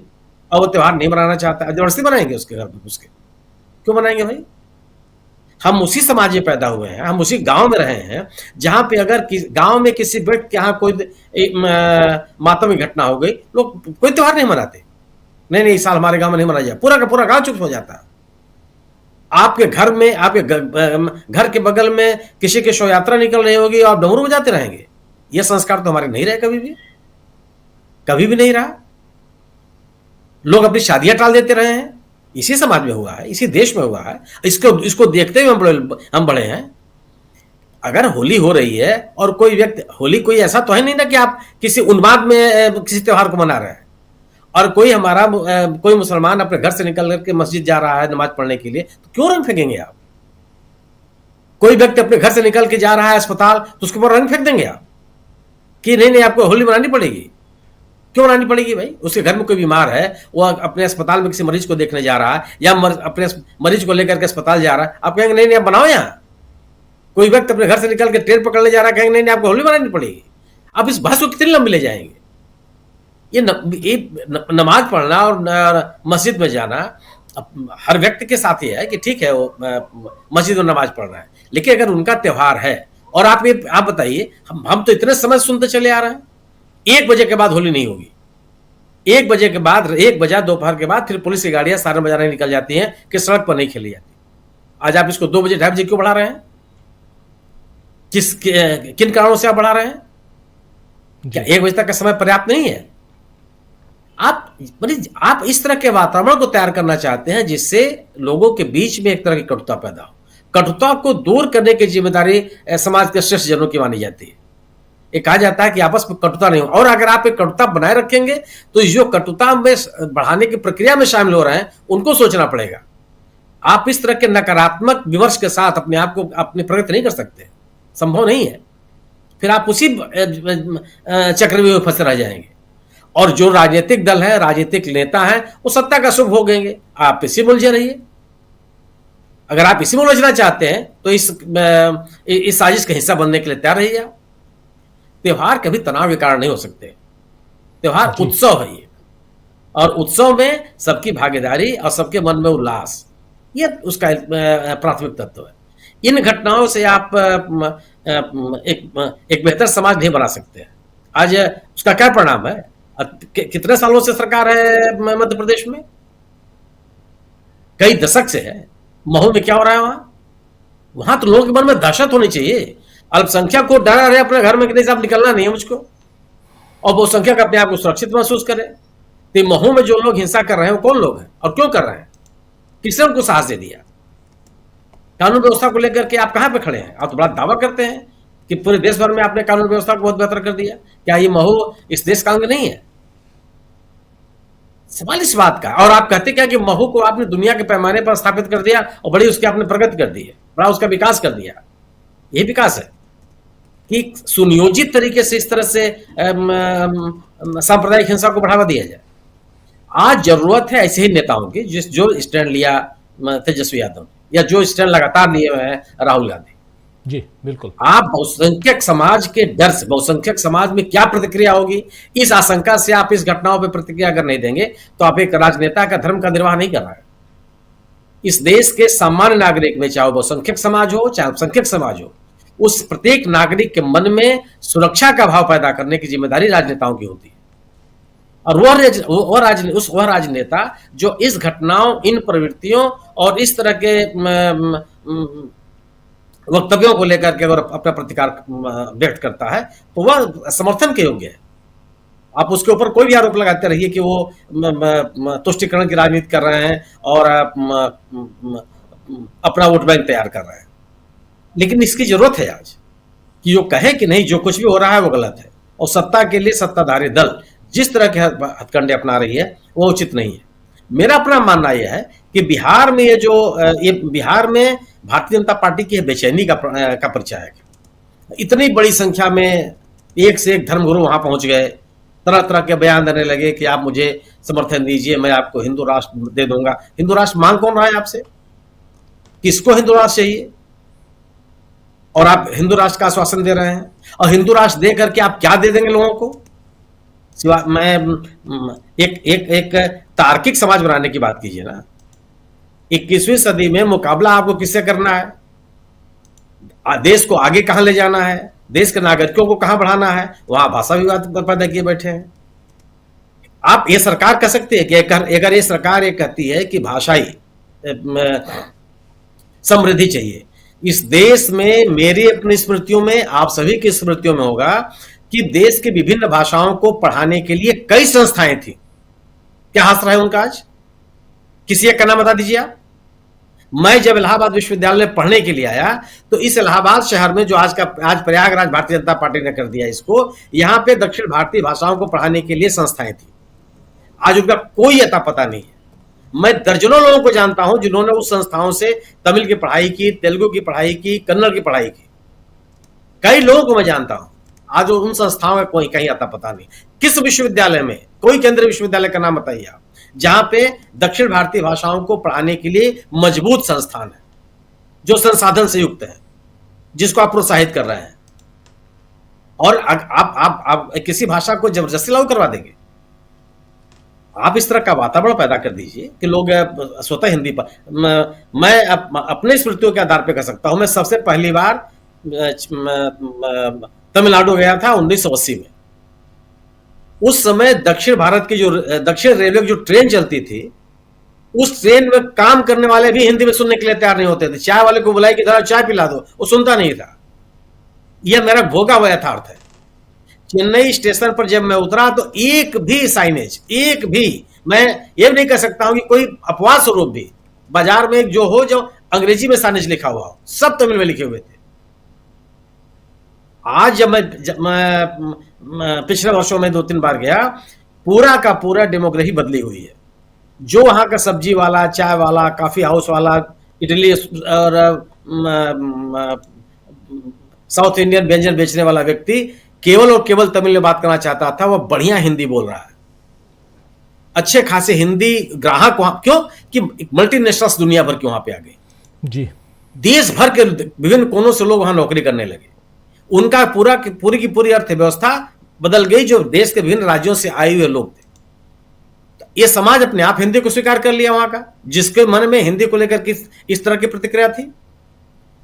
और वो त्योहार नहीं मनाना चाहता, जबरदस्ती मनाएंगे उसके घर में घुस के? क्यों मनाएंगे भाई? हम उसी समाज में पैदा हुए हैं, हम उसी गांव में रहे हैं जहां पे अगर गांव में किसी व्यक्ति के यहाँ कोई मातम की घटना हो गई, लोग कोई त्योहार नहीं मनाते। नहीं इस साल हमारे गांव में नहीं मनाया जाए, पूरा का पूरा गांव चुप हो जाता है। आपके घर में, आपके घर के बगल में किसी की शव यात्रा निकल रही होगी और डमरू बजाते रहेंगे। यह संस्कार तो हमारे नहीं रहे, कभी भी नहीं रहा। लोग अपनी शादियां टाल देते रहे हैं, इसी समाज में हुआ है, इसी देश में हुआ है। इसको देखते हुए हम बड़े हैं। अगर होली हो रही है और कोई व्यक्ति, होली कोई ऐसा तो है नहीं ना कि आप किसी उन्माद में किसी त्योहार को मना रहे हैं, और कोई मुसलमान अपने घर से निकल करके मस्जिद जा रहा है नमाज पढ़ने के लिए, तो क्यों रंग फेंकेंगे आप? कोई व्यक्ति अपने घर से निकल के जा रहा है अस्पताल, तो उसके ऊपर रंग फेंक देंगे आप कि नहीं आपको होली मनानी पड़ेगी? क्यों मनानी पड़ेगी भाई? उसके घर में कोई बीमार है, वो अपने अस्पताल में किसी मरीज को देखने जा रहा है या अपने मरीज को लेकर के अस्पताल जा रहा है, आप कहेंगे नहीं आप बनाओ यहाँ। कोई व्यक्ति अपने घर से निकल के ट्रेन पकड़ने जा रहा है, कहेंगे नहीं आपको होली मनानी पड़ेगी। अब इस बहस को कितनी लंबी ले जाएंगे? ये नमाज पढ़ना और मस्जिद में जाना हर व्यक्ति के साथ ही है कि ठीक है वो मस्जिद में नमाज पढ़ रहा है, लेकिन अगर उनका त्योहार है और आप बताइए, हम तो इतने समय सुनते चले आ रहे हैं 1 बजे के बाद होली नहीं होगी। 1 बजे के बाद, 1 बजे दोपहर के बाद फिर पुलिस की गाड़ियां सारे बजाने निकल जाती हैं कि सड़क पर नहीं खेली जाती। आज आप इसको 2 बजे 2:30 बजे क्यों बढ़ा रहे हैं? किन कारणों से आप बढ़ा रहे हैं? क्या 1 बजे तक का समय पर्याप्त नहीं है? आप इस तरह के वातावरण को तैयार करना चाहते हैं जिससे लोगों के बीच में एक तरह की कटुता पैदा हो। कटुता को दूर करने की जिम्मेदारी समाज के श्रेष्ठ जनों की मानी जाती है। ये कहा जाता है कि आपस में कटुता नहीं हो, और अगर आप एक कटुता बनाए रखेंगे तो जो कटुता में बढ़ाने की प्रक्रिया में शामिल हो रहे हैं उनको सोचना पड़ेगा। आप इस तरह के नकारात्मक विमर्श के साथ अपने आप को अपनी प्रगति नहीं कर सकते, संभव नहीं है। फिर आप उसी चक्रव्यूह में फंसे रह जाएंगे, और जो राजनीतिक दल है, राजनीतिक नेता है, वो सत्ता का शुभ भोगेंगे। आप इसी में उलझे रहिए। अगर आप इसी में उलझना चाहते हैं तो इस साजिश का हिस्सा बनने के लिए तैयार रहिए। त्योहार कभी तनाव के कारण नहीं हो सकते। त्योहार उत्सव है ये, और उत्सव में सबकी भागीदारी और सबके मन में उल्लास, ये उसका प्राथमिक तत्व है। इन घटनाओं से आप एक बेहतर समाज नहीं बना सकते। आज उसका क्या परिणाम है? कितने सालों से सरकार है मध्य प्रदेश में? कई दशक से है। महू में क्या हो रहा है वहां तो लोगों के मन में दहशत होनी चाहिए। अल्पसंख्यक को डर रहे अपने घर में कि नहीं साहब निकलना नहीं है मुझको, और वो संख्यक अपने आप को सुरक्षित महसूस करे। तो महू में जो लोग हिंसा कर रहे हैं वो कौन लोग हैं और क्यों कर रहे हैं? किसने उनको साहस दे दिया? कानून व्यवस्था को लेकर के आप कहां पे खड़े हैं? आप तो बड़ा दावा करते हैं कि पूरे देश भर में आपने कानून व्यवस्था को बहुत बेहतर कर दिया। क्या ये महू इस देश का अंग नहीं है? सवाल इस बात का। और आप कहते क्या कि महू को आपने दुनिया के पैमाने पर स्थापित कर दिया और बड़ी उसकी आपने प्रगति कर दी है, बड़ा उसका विकास कर दिया। यही विकास है कि सुनियोजित तरीके से इस तरह से सांप्रदायिक हिंसा को बढ़ावा दिया जाए। आज जरूरत है ऐसे ही नेताओं की जो स्टैंड लिया तेजस्वी यादव या जो स्टैंड लगातार लिए हुए हैं राहुल गांधी। जी बिल्कुल। आप बहुसंख्यक समाज के डर से, बहुसंख्यक समाज में क्या प्रतिक्रिया होगी इस आशंका से आप इस घटनाओं पर प्रतिक्रिया अगर नहीं देंगे तो आप एक राजनेता का धर्म का निर्वाह नहीं कर रहा है। इस देश के सामान्य नागरिक में, चाहे बहुसंख्यक समाज हो चाहे अल्पसंख्यक समाज हो, उस प्रत्येक नागरिक के मन में सुरक्षा का भाव पैदा करने की जिम्मेदारी राजनेताओं की होती है। और वह राजनेता जो इस घटनाओं, इन प्रवृत्तियों और इस तरह के वक्तव्यों को लेकर के अगर अपना प्रतिकार व्यक्त करता है तो वह समर्थन के योग्य है। आप उसके ऊपर कोई भी आरोप लगाते रहिए कि वो तुष्टीकरण की राजनीति कर रहे हैं और अपना वोट बैंक तैयार कर रहे हैं, लेकिन इसकी जरूरत है आज कि जो कहे कि नहीं, जो कुछ भी हो रहा है वो गलत है, और सत्ता के लिए सत्ताधारी दल जिस तरह के हथकंडे अपना रही है वो उचित नहीं है। मेरा अपना मानना यह है कि बिहार में बिहार में भारतीय जनता पार्टी की बेचैनी का परिचायक है। इतनी बड़ी संख्या में एक से एक धर्मगुरु वहां पहुंच गए, तरह तरह के बयान देने लगे कि आप मुझे समर्थन दीजिए, मैं आपको हिंदू राष्ट्र दे दूंगा। हिंदू राष्ट्र मांग कौन रहा है आपसे? किसको हिंदू राष्ट्र चाहिए? और आप हिंदू राष्ट्र का आश्वासन दे रहे हैं, और हिंदू राष्ट्र दे करके आप क्या दे देंगे लोगों को? सिवा मैं एक तार्किक समाज बनाने की बात कीजिए ना। 21वीं सदी में मुकाबला आपको किससे करना है? देश को आगे कहां ले जाना है, देश के नागरिकों को कहां बढ़ाना है, वहां भाषा विवाद पैदा किए बैठे हैं। आप ये सरकार कह सकते हैं कि अगर ये सरकार ये कहती है कि भाषाई समृद्धि चाहिए इस देश में, मेरी अपनी स्मृतियों में, आप सभी की स्मृतियों में होगा कि देश की विभिन्न भाषाओं को पढ़ाने के लिए कई संस्थाएं थी। क्या हासिल है उनका आज? किसी एक का नाम बता दीजिए आप। मैं जब इलाहाबाद विश्वविद्यालय में पढ़ने के लिए आया तो इस इलाहाबाद शहर में, जो आज प्रयागराज भारतीय जनता पार्टी ने कर दिया इसको, यहां पे दक्षिण भारतीय भाषाओं को पढ़ाने के लिए संस्थाएं थी। आज उनका कोई अता पता नहीं है। मैं दर्जनों लोगों को जानता हूं जिन्होंने उस संस्थाओं से तमिल की पढ़ाई की, तेलुगु की पढ़ाई की, कन्नड़ की पढ़ाई की। कई लोगों को मैं जानता हूं, आज उन संस्थाओं का कोई कहीं आता पता नहीं। किस विश्वविद्यालय में, कोई केंद्रीय विश्वविद्यालय का नाम बताइए आप जहां पे दक्षिण भारतीय भाषाओं को पढ़ाने के लिए मजबूत संस्थान है, जो संसाधन से युक्त है, जिसको आप प्रोत्साहित कर रहे हैं। और आप किसी भाषा को जबरदस्ती लागू करवा देंगे? आप इस तरह का वातावरण पैदा कर दीजिए कि लोग स्वतः हिंदी पर। मैं अपने स्मृतियों के आधार पर कह सकता हूं, मैं सबसे पहली बार तमिलनाडु गया था 1980 में। उस समय दक्षिण भारत की जो दक्षिण रेलवे की जो ट्रेन चलती थी, उस ट्रेन में काम करने वाले भी हिंदी में सुनने के लिए तैयार नहीं होते थे। चाय वाले को बुलाए कि जरा चाय पिला दो, वो सुनता नहीं था। यह मेरा भोगा हुआ यथार्थ है। चेन्नई स्टेशन पर जब मैं उतरा तो एक भी साइनेज, एक भी, मैं ये नहीं कह सकता हूं कि कोई अपवाद स्वरूप भी बाजार में जो हो, जो अंग्रेजी में साइनेज लिखा हुआ हो, सब तमिल में लिखे हुए थे। आज जब मैं पिछले वर्षों में 2-3 बार गया, पूरा का पूरा डेमोग्राफी बदली हुई है। जो वहां का सब्जी वाला, चाय वाला, कॉफी हाउस वाला, इडली और साउथ इंडियन व्यंजन बेचने वाला व्यक्ति केवल और केवल तमिल में बात करना चाहता था, वह बढ़िया हिंदी बोल रहा है। अच्छे खासे हिंदी ग्राहक वहां, क्यों कि मल्टीनेशनल्स दुनिया भर के वहां पे आ गए जी। देश भर के विभिन्न कोनों से लोग वहां नौकरी करने लगे। उनका पूरी की पूरी अर्थव्यवस्था बदल गई, जो देश के विभिन्न राज्यों से आए हुए लोग थे। ये समाज अपने आप हिंदी को स्वीकार कर लिया वहां का, जिसके मन में हिंदी को लेकर इस तरह की प्रतिक्रिया थी।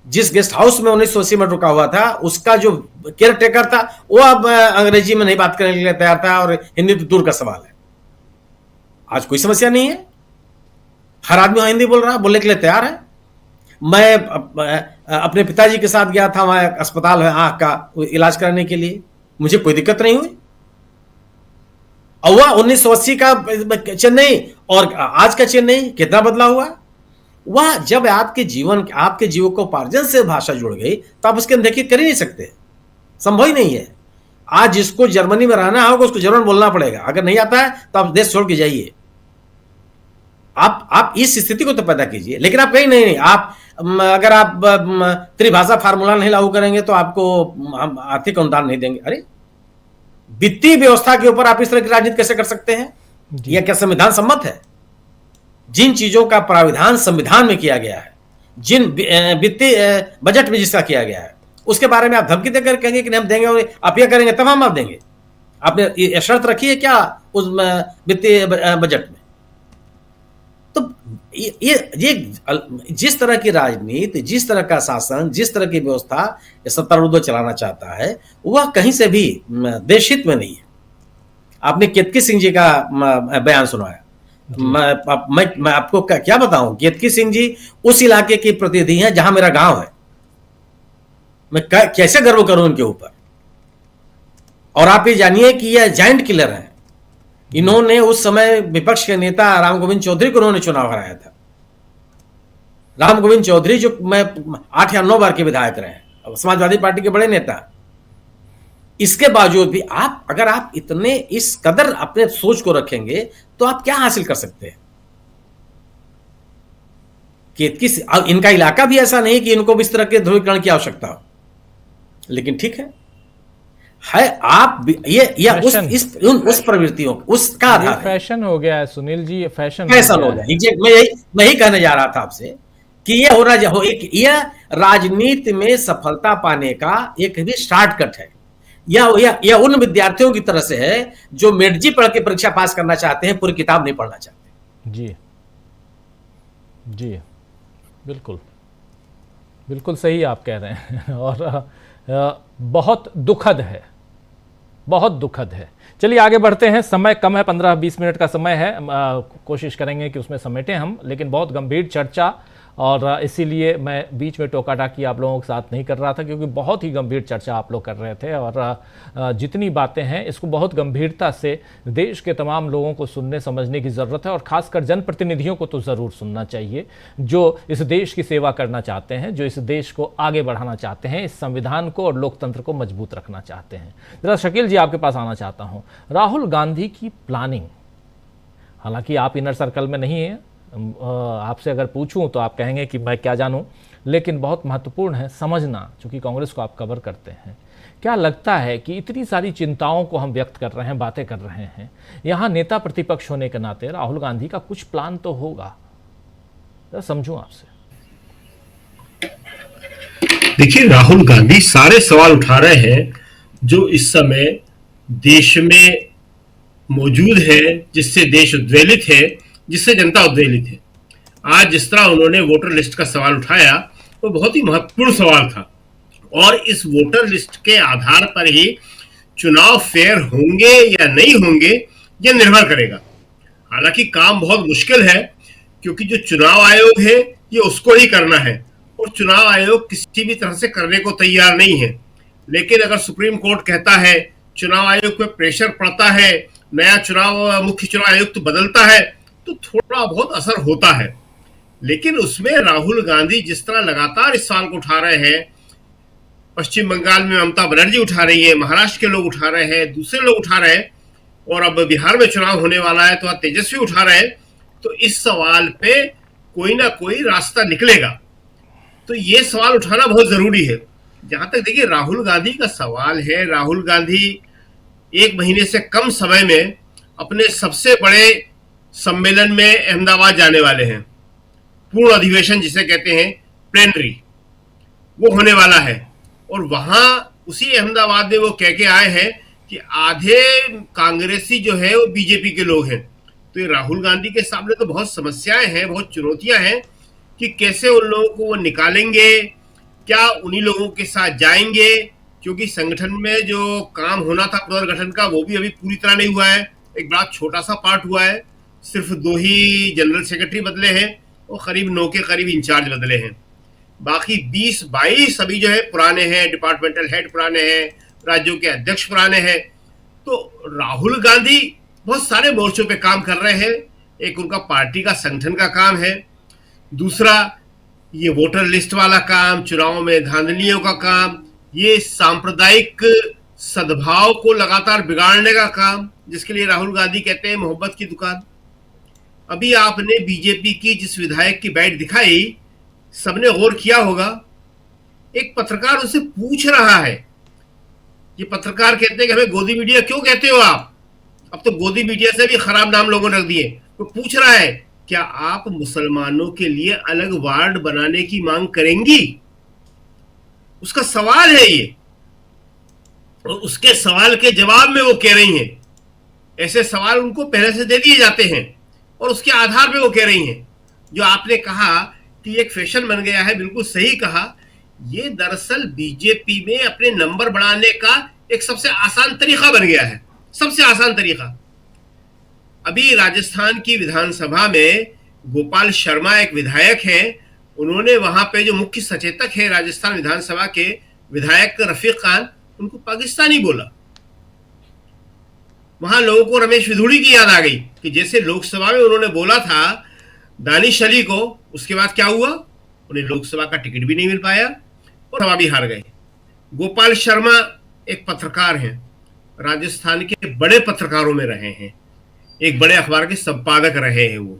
जिस गेस्ट हाउस में 1980 में रुका हुआ था, उसका जो केयर टेकर था वो अब अंग्रेजी में नहीं बात करने के लिए तैयार था, और हिंदी तो दूर का सवाल है। आज कोई समस्या नहीं है, हर आदमी वहां हिंदी बोल रहा है, बोलने के लिए तैयार है। मैं अपने पिताजी के साथ गया था, वहां अस्पताल है आंख का इलाज कराने के लिए, मुझे कोई दिक्कत नहीं हुई। और वह 1980 का चेन्नई और आज का चेन्नई कितना बदला हुआ। वह जब आपके जीवकोपार्जन से भाषा जुड़ गई तो आप उसके अनदेखी कर ही नहीं सकते, संभव ही नहीं है। आज जिसको जर्मनी में रहना होगा उसको जर्मन बोलना पड़ेगा, अगर नहीं आता है तो आप देश छोड़ के जाइए। आप इस स्थिति को तो पैदा कीजिए, लेकिन आप कहीं नहीं, आप अगर आप त्रिभाषा फार्मूला नहीं लागू करेंगे तो आपको हम आर्थिक अनुदान नहीं देंगे। अरे वित्तीय व्यवस्था के ऊपर आप इस तरह की राजनीति कैसे कर सकते हैं? यह क्या संविधान सम्मत है? जिन चीजों का प्राविधान संविधान में किया गया है, जिन वित्तीय बजट में जिसका किया गया है, उसके बारे में आप धमकी देकर कहेंगे कि नहीं हम देंगे और आप यह करेंगे तब हम आप देंगे। आपने ये शर्त रखी है क्या उस वित्तीय बजट में? तो ये जिस तरह की राजनीति, जिस तरह का शासन, जिस तरह की व्यवस्था सत्तारूढ़ चलाना चाहता है, वह कहीं से भी देश हित में नहीं है। आपने केतकी सिंह जी का बयान सुनाया, मैं आपको क्या बताऊं, केतकी सिंह जी उस इलाके की प्रतिनिधि हैं जहां मेरा गांव है, मैं कैसे गर्व करूं उनके ऊपर। और आप ये जानिए कि यह जायंट किलर हैं। इन्होंने उस समय विपक्ष के नेता राम गोविंद चौधरी को उन्होंने चुनाव हराया था। राम गोविंद चौधरी जो मैं 8 या 9 बार के विधायक रहे हैं, समाजवादी पार्टी के बड़े नेता। इसके बावजूद भी अगर आप इतने इस कदर अपने सोच को रखेंगे तो आप क्या हासिल कर सकते हैं? इनका इलाका भी ऐसा नहीं कि इनको भी इस तरह के ध्रुवीकरण की आवश्यकता हो, लेकिन ठीक है आप ये उस प्रवृत्तियों उसका आधार फैशन हो गया है सुनील जी, ये फैशन हो गया है। मैं यही कहने जा रहा था आपसे कि यह राजनीति में सफलता पाने का एक भी शॉर्टकट है। यह उन विद्यार्थियों की तरह से है जो मेडजी पढ़ के परीक्षा पास करना चाहते हैं, पूरी किताब नहीं पढ़ना चाहते। जी बिल्कुल बिल्कुल सही आप कह रहे हैं और बहुत दुखद है, बहुत दुखद है। चलिए आगे बढ़ते हैं, समय कम है, 15-20 मिनट का समय है, कोशिश करेंगे कि उसमें समेटें हम, लेकिन बहुत गंभीर चर्चा और इसीलिए मैं बीच में टोका टाकी आप लोगों के साथ नहीं कर रहा था, क्योंकि बहुत ही गंभीर चर्चा आप लोग कर रहे थे और जितनी बातें हैं इसको बहुत गंभीरता से देश के तमाम लोगों को सुनने समझने की ज़रूरत है और ख़ासकर जनप्रतिनिधियों को तो ज़रूर सुनना चाहिए, जो इस देश की सेवा करना चाहते हैं, जो इस देश को आगे बढ़ाना चाहते हैं, इस संविधान को और लोकतंत्र को मजबूत रखना चाहते हैं। ज़रा शकील जी आपके पास आना चाहता हूँ। राहुल गांधी की प्लानिंग, हालांकि आप इनर सर्कल में नहीं हैं, आपसे अगर पूछूं तो आप कहेंगे कि मैं क्या जानूं, लेकिन बहुत महत्वपूर्ण है समझना, क्योंकि कांग्रेस को आप कवर करते हैं। क्या लगता है कि इतनी सारी चिंताओं को हम व्यक्त कर रहे हैं, बातें कर रहे हैं, यहाँ नेता प्रतिपक्ष होने के नाते राहुल गांधी का कुछ प्लान तो होगा, तो समझूं आपसे। देखिए, राहुल गांधी सारे सवाल उठा रहे हैं जो इस समय देश में मौजूद है, जिससे देश उद्वेलित है, जिससे जनता उद्वेलित है। आज जिस तरह उन्होंने वोटर लिस्ट का सवाल उठाया वो बहुत ही महत्वपूर्ण सवाल था और इस वोटर लिस्ट के आधार पर ही चुनाव फेयर होंगे या नहीं होंगे यह निर्भर करेगा। हालांकि काम बहुत मुश्किल है, क्योंकि जो चुनाव आयोग है ये उसको ही करना है और चुनाव आयोग किसी भी तरह से करने को तैयार नहीं है। लेकिन अगर सुप्रीम कोर्ट कहता है, चुनाव आयोग पे प्रेशर पड़ता है, नया मुख्य चुनाव आयुक्त बदलता है, तो थोड़ा बहुत असर होता है। लेकिन उसमें राहुल गांधी जिस तरह लगातार इस सवाल को उठा रहे हैं, पश्चिम बंगाल में ममता बनर्जी उठा रही है, महाराष्ट्र के लोग उठा रहे हैं, दूसरे लोग उठा रहे हैं और अब बिहार में चुनाव होने वाला है तो आज तेजस्वी उठा रहे हैं, तो इस सवाल पे कोई ना कोई रास्ता निकलेगा। तो ये सवाल उठाना बहुत जरूरी है। जहां तक देखिए राहुल गांधी का सवाल है, राहुल गांधी 1 महीने से कम समय में अपने सबसे बड़े सम्मेलन में अहमदाबाद जाने वाले हैं। पूर्ण अधिवेशन जिसे कहते हैं प्लेनरी, वो होने वाला है और वहां उसी अहमदाबाद में वो कह के आए हैं कि आधे कांग्रेसी जो है वो बीजेपी के लोग हैं। तो ये राहुल गांधी के सामने तो बहुत समस्याएं हैं, बहुत चुनौतियां हैं कि कैसे उन लोगों को वो निकालेंगे, क्या उन्हीं लोगों के साथ जाएंगे, क्योंकि संगठन में जो काम होना था पुनर्गठन का वो भी अभी पूरी तरह नहीं हुआ है। एक बड़ा छोटा सा पार्ट हुआ है, सिर्फ 2 ही जनरल सेक्रेटरी बदले हैं और करीब 9 के करीब इंचार्ज बदले हैं। बाकी 20-22 अभी जो है पुराने हैं, डिपार्टमेंटल हेड पुराने हैं, राज्यों के अध्यक्ष पुराने हैं। तो राहुल गांधी बहुत सारे मोर्चों पे काम कर रहे हैं। एक उनका पार्टी का संगठन का काम है, दूसरा ये वोटर लिस्ट वाला काम, चुनाव में धांधलियों का काम, ये सांप्रदायिक सद्भाव को लगातार बिगाड़ने का काम, जिसके लिए राहुल गांधी कहते हैं मोहब्बत की दुकान। अभी आपने बीजेपी की जिस विधायक की बाइट दिखाई, सबने गौर किया होगा, एक पत्रकार उससे पूछ रहा है, ये पत्रकार कहते हैं कि हमें गोदी मीडिया क्यों कहते हो आप, अब तो गोदी मीडिया से भी खराब नाम लोगों ने रख दिए। तो पूछ रहा है, क्या आप मुसलमानों के लिए अलग वार्ड बनाने की मांग करेंगी? उसका सवाल है ये, और उसके सवाल के जवाब में वो कह रही हैं। ऐसे सवाल उनको पहले से दे दिए जाते हैं और उसके आधार पे वो कह रही हैं। जो आपने कहा कि एक फैशन बन गया है, बिल्कुल सही कहा। ये दरअसल बीजेपी में अपने नंबर बढ़ाने का एक सबसे आसान तरीका बन गया है, सबसे आसान तरीका। अभी राजस्थान की विधानसभा में गोपाल शर्मा एक विधायक हैं, उन्होंने वहां पे जो मुख्य सचेतक है राजस्थान विधानसभा के विधायक रफीक खान, उनको पाकिस्तानी बोला। वहां लोगों को रमेश विधुड़ी की याद आ गई कि जैसे लोकसभा में उन्होंने बोला था दानिश अली को, उसके बाद क्या हुआ, उन्हें लोकसभा का टिकट भी नहीं मिल पाया और सभा भी हार गए। गोपाल शर्मा एक पत्रकार हैं, राजस्थान के बड़े पत्रकारों में रहे हैं, एक बड़े अखबार के संपादक रहे हैं। वो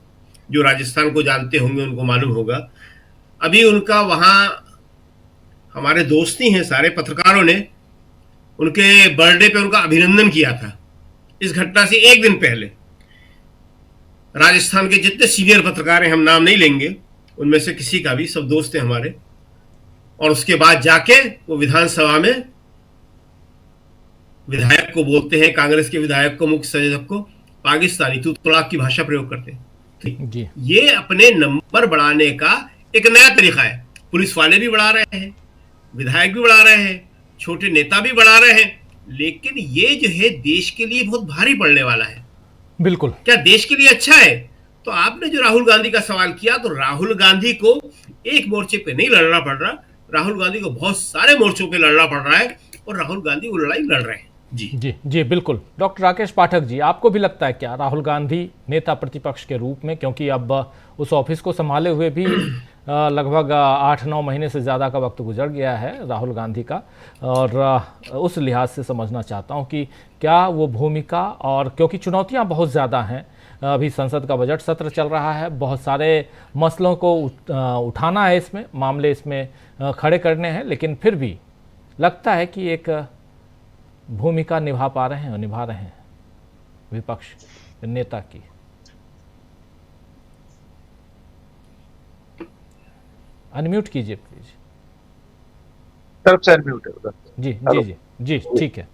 जो राजस्थान को जानते होंगे उनको मालूम होगा। अभी उनका वहां हमारे दोस्त ही हैं सारे पत्रकारों ने उनके बर्थडे पे उनका अभिनंदन किया था। इस घटना से एक दिन पहले राजस्थान के जितने सीनियर पत्रकार हैं, हम नाम नहीं लेंगे, उनमें से किसी का भी, सब दोस्त हैं हमारे, और उसके बाद जाके वो विधानसभा में विधायक को बोलते हैं, कांग्रेस के विधायक को, मुख्य सचेतक को पाकिस्तानी तू तड़ाक की भाषा प्रयोग करते हैं। जी। ये अपने नंबर बढ़ाने का एक नया तरीका है। पुलिस वाले भी बढ़ा रहे हैं, विधायक भी बढ़ा रहे हैं, छोटे नेता भी बढ़ा रहे हैं, लेकिन ये जो है देश के लिए बहुत भारी पड़ने वाला है। बिल्कुल। क्या देश के लिए अच्छा है? तो आपने जो राहुल गांधी का सवाल किया, तो राहुल गांधी को एक मोर्चे पे नहीं लड़ना पड़ रहा, राहुल गांधी को बहुत सारे मोर्चों पे लड़ना पड़ रहा है और राहुल गांधी वो लड़ाई लड़ रहे हैं। जी जी जी बिल्कुल। डॉक्टर राकेश पाठक जी, आपको भी लगता है क्या राहुल गांधी नेता प्रतिपक्ष के रूप में, क्योंकि अब उस ऑफिस को संभाले हुए भी लगभग 8-9 महीने से ज़्यादा का वक्त गुजर गया है राहुल गांधी का, और उस लिहाज से समझना चाहता हूं कि क्या वो भूमिका, और क्योंकि चुनौतियां बहुत ज़्यादा हैं, अभी संसद का बजट सत्र चल रहा है, बहुत सारे मसलों को उठाना है, इसमें मामले इसमें खड़े करने हैं, लेकिन फिर भी लगता है कि एक भूमिका निभा रहे हैं विपक्ष नेता की। अनम्यूट कीजिए प्लीज। तरफ से अनम्यूट है उधर। जी जी जी जी ठीक है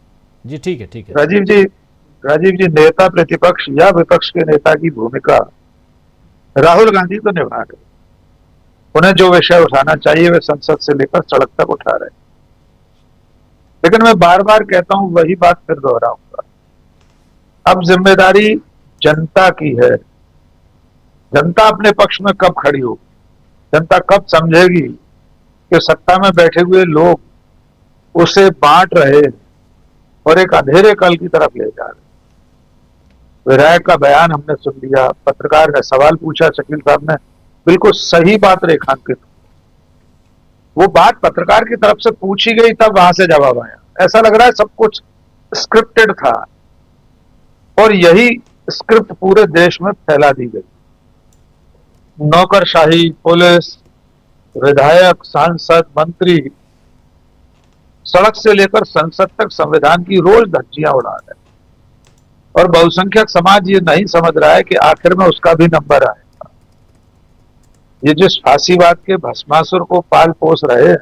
जी, ठीक है ठीक है। राजीव जी, नेता प्रतिपक्ष या विपक्ष के नेता की भूमिका राहुल गांधी तो निभा रहे, उन्हें जो विषय उठाना चाहिए वे संसद से लेकर सड़क तक उठा रहे, लेकिन मैं बार बार कहता हूं, वही बात फिर दोहराऊंगा, अब जिम्मेदारी जनता की है। जनता अपने पक्ष में कब खड़ी होगी, जनता कब समझेगी कि सत्ता में बैठे हुए लोग उसे बांट रहे और एक अंधेरे कल की तरफ ले जा रहे। विधायक का बयान हमने सुन लिया, पत्रकार ने सवाल पूछा, शकील साहब ने बिल्कुल सही बात रेखांकित, वो बात पत्रकार की तरफ से पूछी गई, तब वहां से जवाब आया। ऐसा लग रहा है सब कुछ स्क्रिप्टेड था और यही स्क्रिप्ट पूरे देश में फैला दी गई। नौकरशाही, पुलिस, विधायक, सांसद, मंत्री सड़क से लेकर संसद तक संविधान की रोज धज्जियां उड़ा रहे हैं, और बहुसंख्यक समाज ये नहीं समझ रहा है कि आखिर में उसका भी नंबर आएगा। ये जिस फांसीवाद के भस्मासुर को पाल पोस रहे हैं,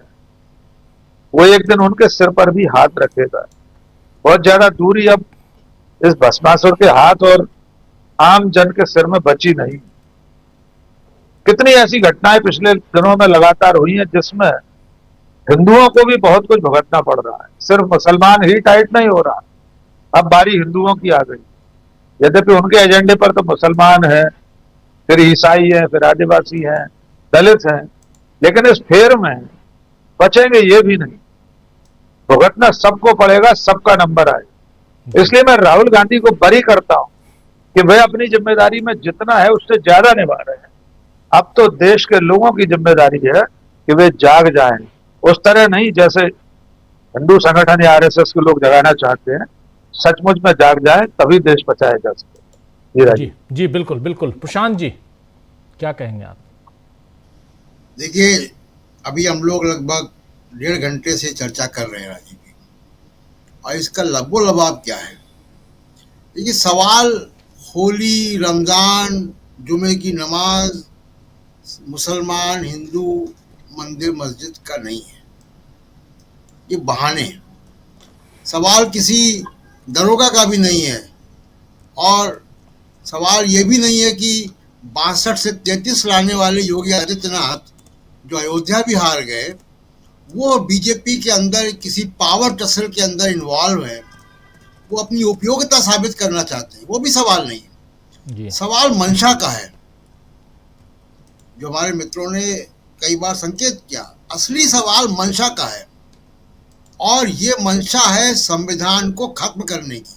वो एक दिन उनके सिर पर भी हाथ रखेगा। बहुत ज्यादा दूरी अब इस भस्मासुर के हाथ और आम जन के सिर में बची नहीं। कितनी ऐसी घटनाएं पिछले दिनों में लगातार हुई हैं जिसमें हिंदुओं को भी बहुत कुछ भुगतना पड़ रहा है। सिर्फ मुसलमान ही टाइट नहीं हो रहा, अब बारी हिंदुओं की आ गई। यद्यपि उनके एजेंडे पर तो मुसलमान है, फिर ईसाई है, फिर आदिवासी हैं, दलित हैं, लेकिन इस फेर में बचेंगे ये भी नहीं। भुगतना सबको पड़ेगा, सबका नंबर आए। इसलिए मैं राहुल गांधी को बरी करता हूं कि वे अपनी जिम्मेदारी में जितना है उससे ज्यादा निभा रहे हैं। अब तो देश के लोगों की जिम्मेदारी है कि वे जाग जाएं, उस तरह नहीं जैसे हिंदू संगठन या आरएसएस के लोग जगाना चाहते हैं। सचमुच में जाग जाएं, तभी देश बचाया जा सके। जी जी बिल्कुल बिल्कुल। प्रशांत जी क्या कहेंगे आप? देखिए, अभी हम लोग लगभग 1.5 घंटे से चर्चा कर रहे हैं राजीव जी, और इसका लबो लबाब क्या है? देखिए, सवाल होली, रमजान, जुमे की नमाज, मुसलमान हिंदू मंदिर मस्जिद का नहीं है, ये बहाने हैं। सवाल किसी दरोगा का भी नहीं है, और सवाल ये भी नहीं है कि 62 से 33 लाने वाले योगी आदित्यनाथ जो अयोध्या भी हार गए, वो बीजेपी के अंदर किसी पावर टसल के अंदर इन्वॉल्व है, वो अपनी उपयोगिता साबित करना चाहते हैं, वो भी सवाल नहीं है। सवाल मंशा का है, जो हमारे मित्रों ने कई बार संकेत किया। असली सवाल मंशा का है, और ये मंशा है संविधान को खत्म करने की।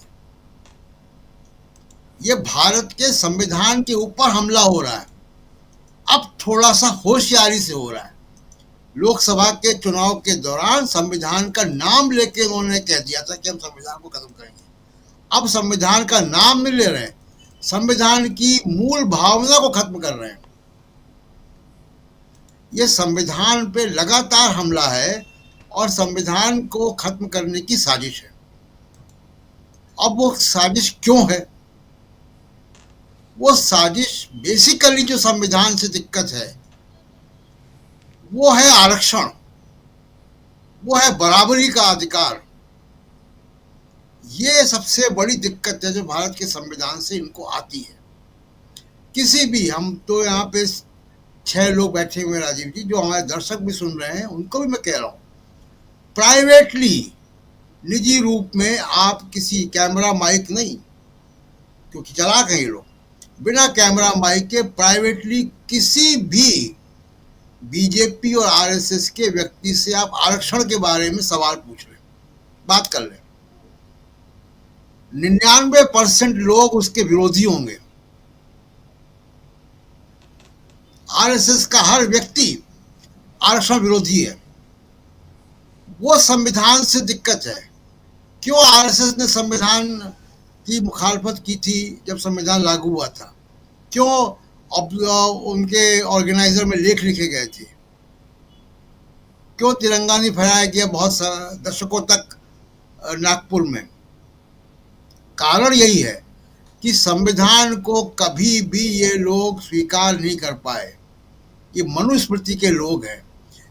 ये भारत के संविधान के ऊपर हमला हो रहा है। अब थोड़ा सा होशियारी से हो रहा है। लोकसभा के चुनाव के दौरान संविधान का नाम लेके उन्होंने कह दिया था कि हम संविधान को खत्म करेंगे। अब संविधान का नाम नहीं ले रहे हैं, संविधान की मूल भावना को खत्म कर रहे हैं। यह संविधान पे लगातार हमला है, और संविधान को खत्म करने की साजिश है। अब वो साजिश क्यों है? वो साजिश बेसिकली जो संविधान से दिक्कत है वो है आरक्षण, वो है बराबरी का अधिकार। ये सबसे बड़ी दिक्कत है जो भारत के संविधान से इनको आती है। किसी भी, हम तो यहाँ पे 6 लोग बैठे हुए राजीव जी, जो हमारे दर्शक भी सुन रहे हैं, उनको भी मैं कह रहा हूँ, प्राइवेटली, निजी रूप में आप किसी कैमरा माइक नहीं, क्योंकि चला कहीं लोग, बिना कैमरा माइक के प्राइवेटली किसी भी बीजेपी और आरएसएस के व्यक्ति से आप आरक्षण के बारे में सवाल पूछ लें, बात कर लें, 99% लोग उसके विरोधी होंगे। आरएसएस का हर व्यक्ति आरक्षण विरोधी है। वो संविधान से दिक्कत है। क्यों आरएसएस ने संविधान की मुखालफत की थी जब संविधान लागू हुआ था? क्यों उनके ऑर्गेनाइजर में लेख लिखे गए थे? क्यों तिरंगा नहीं फहराया गया बहुत दशकों तक नागपुर में? कारण यही है कि संविधान को कभी भी ये लोग स्वीकार नहीं कर पाए। ये मनुस्मृति के लोग हैं।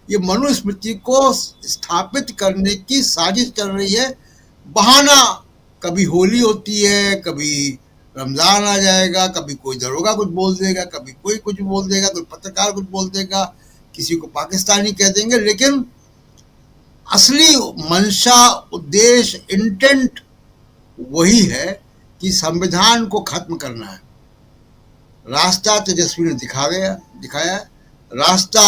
ये मनुस्मृति को स्थापित करने की साजिश चल रही है। बहाना, कभी होली होती है, कभी रमजान आ जाएगा, कभी कोई दरोगा कुछ बोल देगा, कभी कोई कुछ बोल देगा, कोई पत्रकार कुछ बोल देगा, किसी को पाकिस्तानी कह देंगे, लेकिन असली मंशा, उद्देश्य, इंटेंट वही है कि संविधान को खत्म करना है। रास्ता तेजस्वी ने दिखाया, रास्ता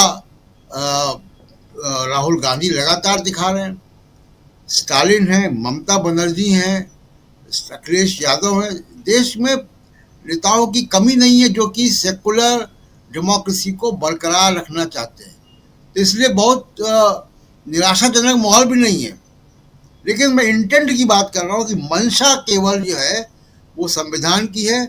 राहुल गांधी लगातार दिखा रहे हैं। स्टालिन है, ममता बनर्जी हैं, अखिलेश यादव हैं। देश में नेताओं की कमी नहीं है जो कि सेकुलर डेमोक्रेसी को बरकरार रखना चाहते हैं। तो इसलिए बहुत निराशाजनक माहौल भी नहीं है। लेकिन मैं इंटेंट की बात कर रहा हूँ कि मंशा केवल जो है वो संविधान की है।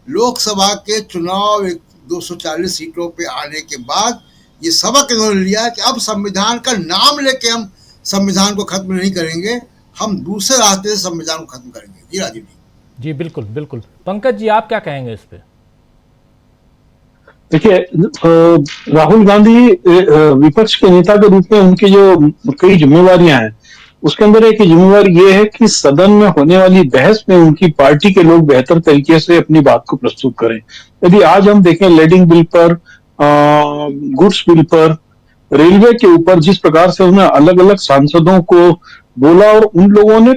लोकसभा के चुनाव 240 सीटों पे आने के बाद ये सबक इन्होंने लिया कि अब संविधान का नाम लेके हम संविधान को खत्म नहीं करेंगे, हम दूसरे रास्ते से संविधान को खत्म करेंगे। जी राजीव जी बिल्कुल बिल्कुल। पंकज जी आप क्या कहेंगे इस पे? देखिए, राहुल गांधी विपक्ष के नेता के रूप में उनकी जो कई जिम्मेवारियां हैं, उसके अंदर एक जिम्मेवारी ये है कि सदन में होने वाली बहस में उनकी पार्टी के लोग बेहतर तरीके से अपनी बात को प्रस्तुत करें। यदि आज हम देखें लेडिंग बिल पर, गुड्स बिल पर, रेलवे के ऊपर जिस प्रकार से उन्होंने अलग अलग सांसदों को बोला और उन लोगों ने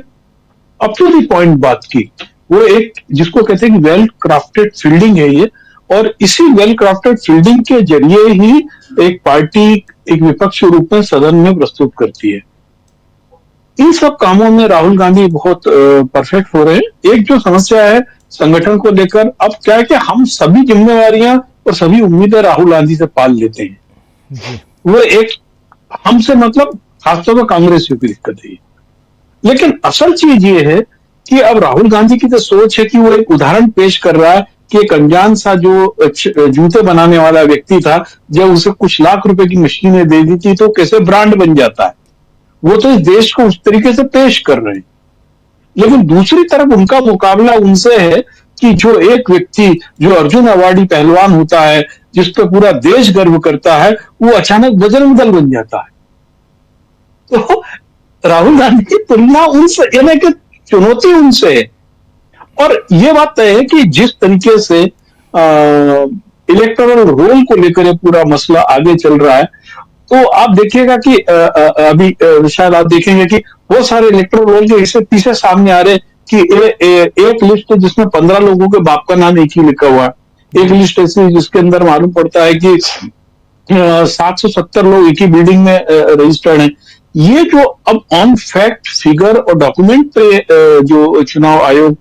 अप टू द पॉइंट बात की, वो एक जिसको कहते हैं कि वेल क्राफ्टेड फील्डिंग है ये। और इसी वेल क्राफ्टेड फील्डिंग के जरिए ही एक पार्टी एक विपक्ष के रूप में सदन में प्रस्तुत करती है। इन सब कामों में राहुल गांधी बहुत परफेक्ट हो रहे हैं। एक जो समस्या है संगठन को लेकर, अब क्या है कि हम सभी जिम्मेवारियां और सभी उम्मीदें राहुल गांधी से पाल लेते हैं। वो एक हमसे मतलब खासतौर पर कांग्रेसियों की दिक्कत है। लेकिन असल चीज ये है कि अब राहुल गांधी की तो सोच है कि वो एक उदाहरण पेश कर रहा है कि एक अनजान सा जो जूते बनाने वाला व्यक्ति था, जब उसे कुछ लाख रुपए की मशीनें दे दी थी तो कैसे ब्रांड बन जाता है। वो तो इस देश को उस तरीके से पेश कर रहे हैं। लेकिन दूसरी तरफ उनका मुकाबला उनसे है कि जो एक व्यक्ति जो अर्जुन अवार्डी पहलवान होता है, जिस पर पूरा देश गर्व करता है, वो अचानक बजरंग दल बन जाता है। तो राहुल गांधी की तुलना उनसे, यानी कि चुनौती उनसे है। और ये बात तय है कि जिस तरीके से इलेक्टोरल रोल को लेकर ये पूरा मसला आगे चल रहा है, तो आप देखिएगा कि अभी शायद आप देखेंगे कि बहुत सारे इलेक्टोरल रोल के इससे पीछे सामने आ रहे कि एक लिस्ट है जिसमें 15 लोगों के बाप का नाम एक ही लिखा हुआ है। एक लिस्ट ऐसी जिसके अंदर मालूम पड़ता है कि 770 लोग एक ही बिल्डिंग में रजिस्टर्ड हैं। ये जो अब ऑन फैक्ट फिगर और डॉक्यूमेंट पे जो चुनाव आयोग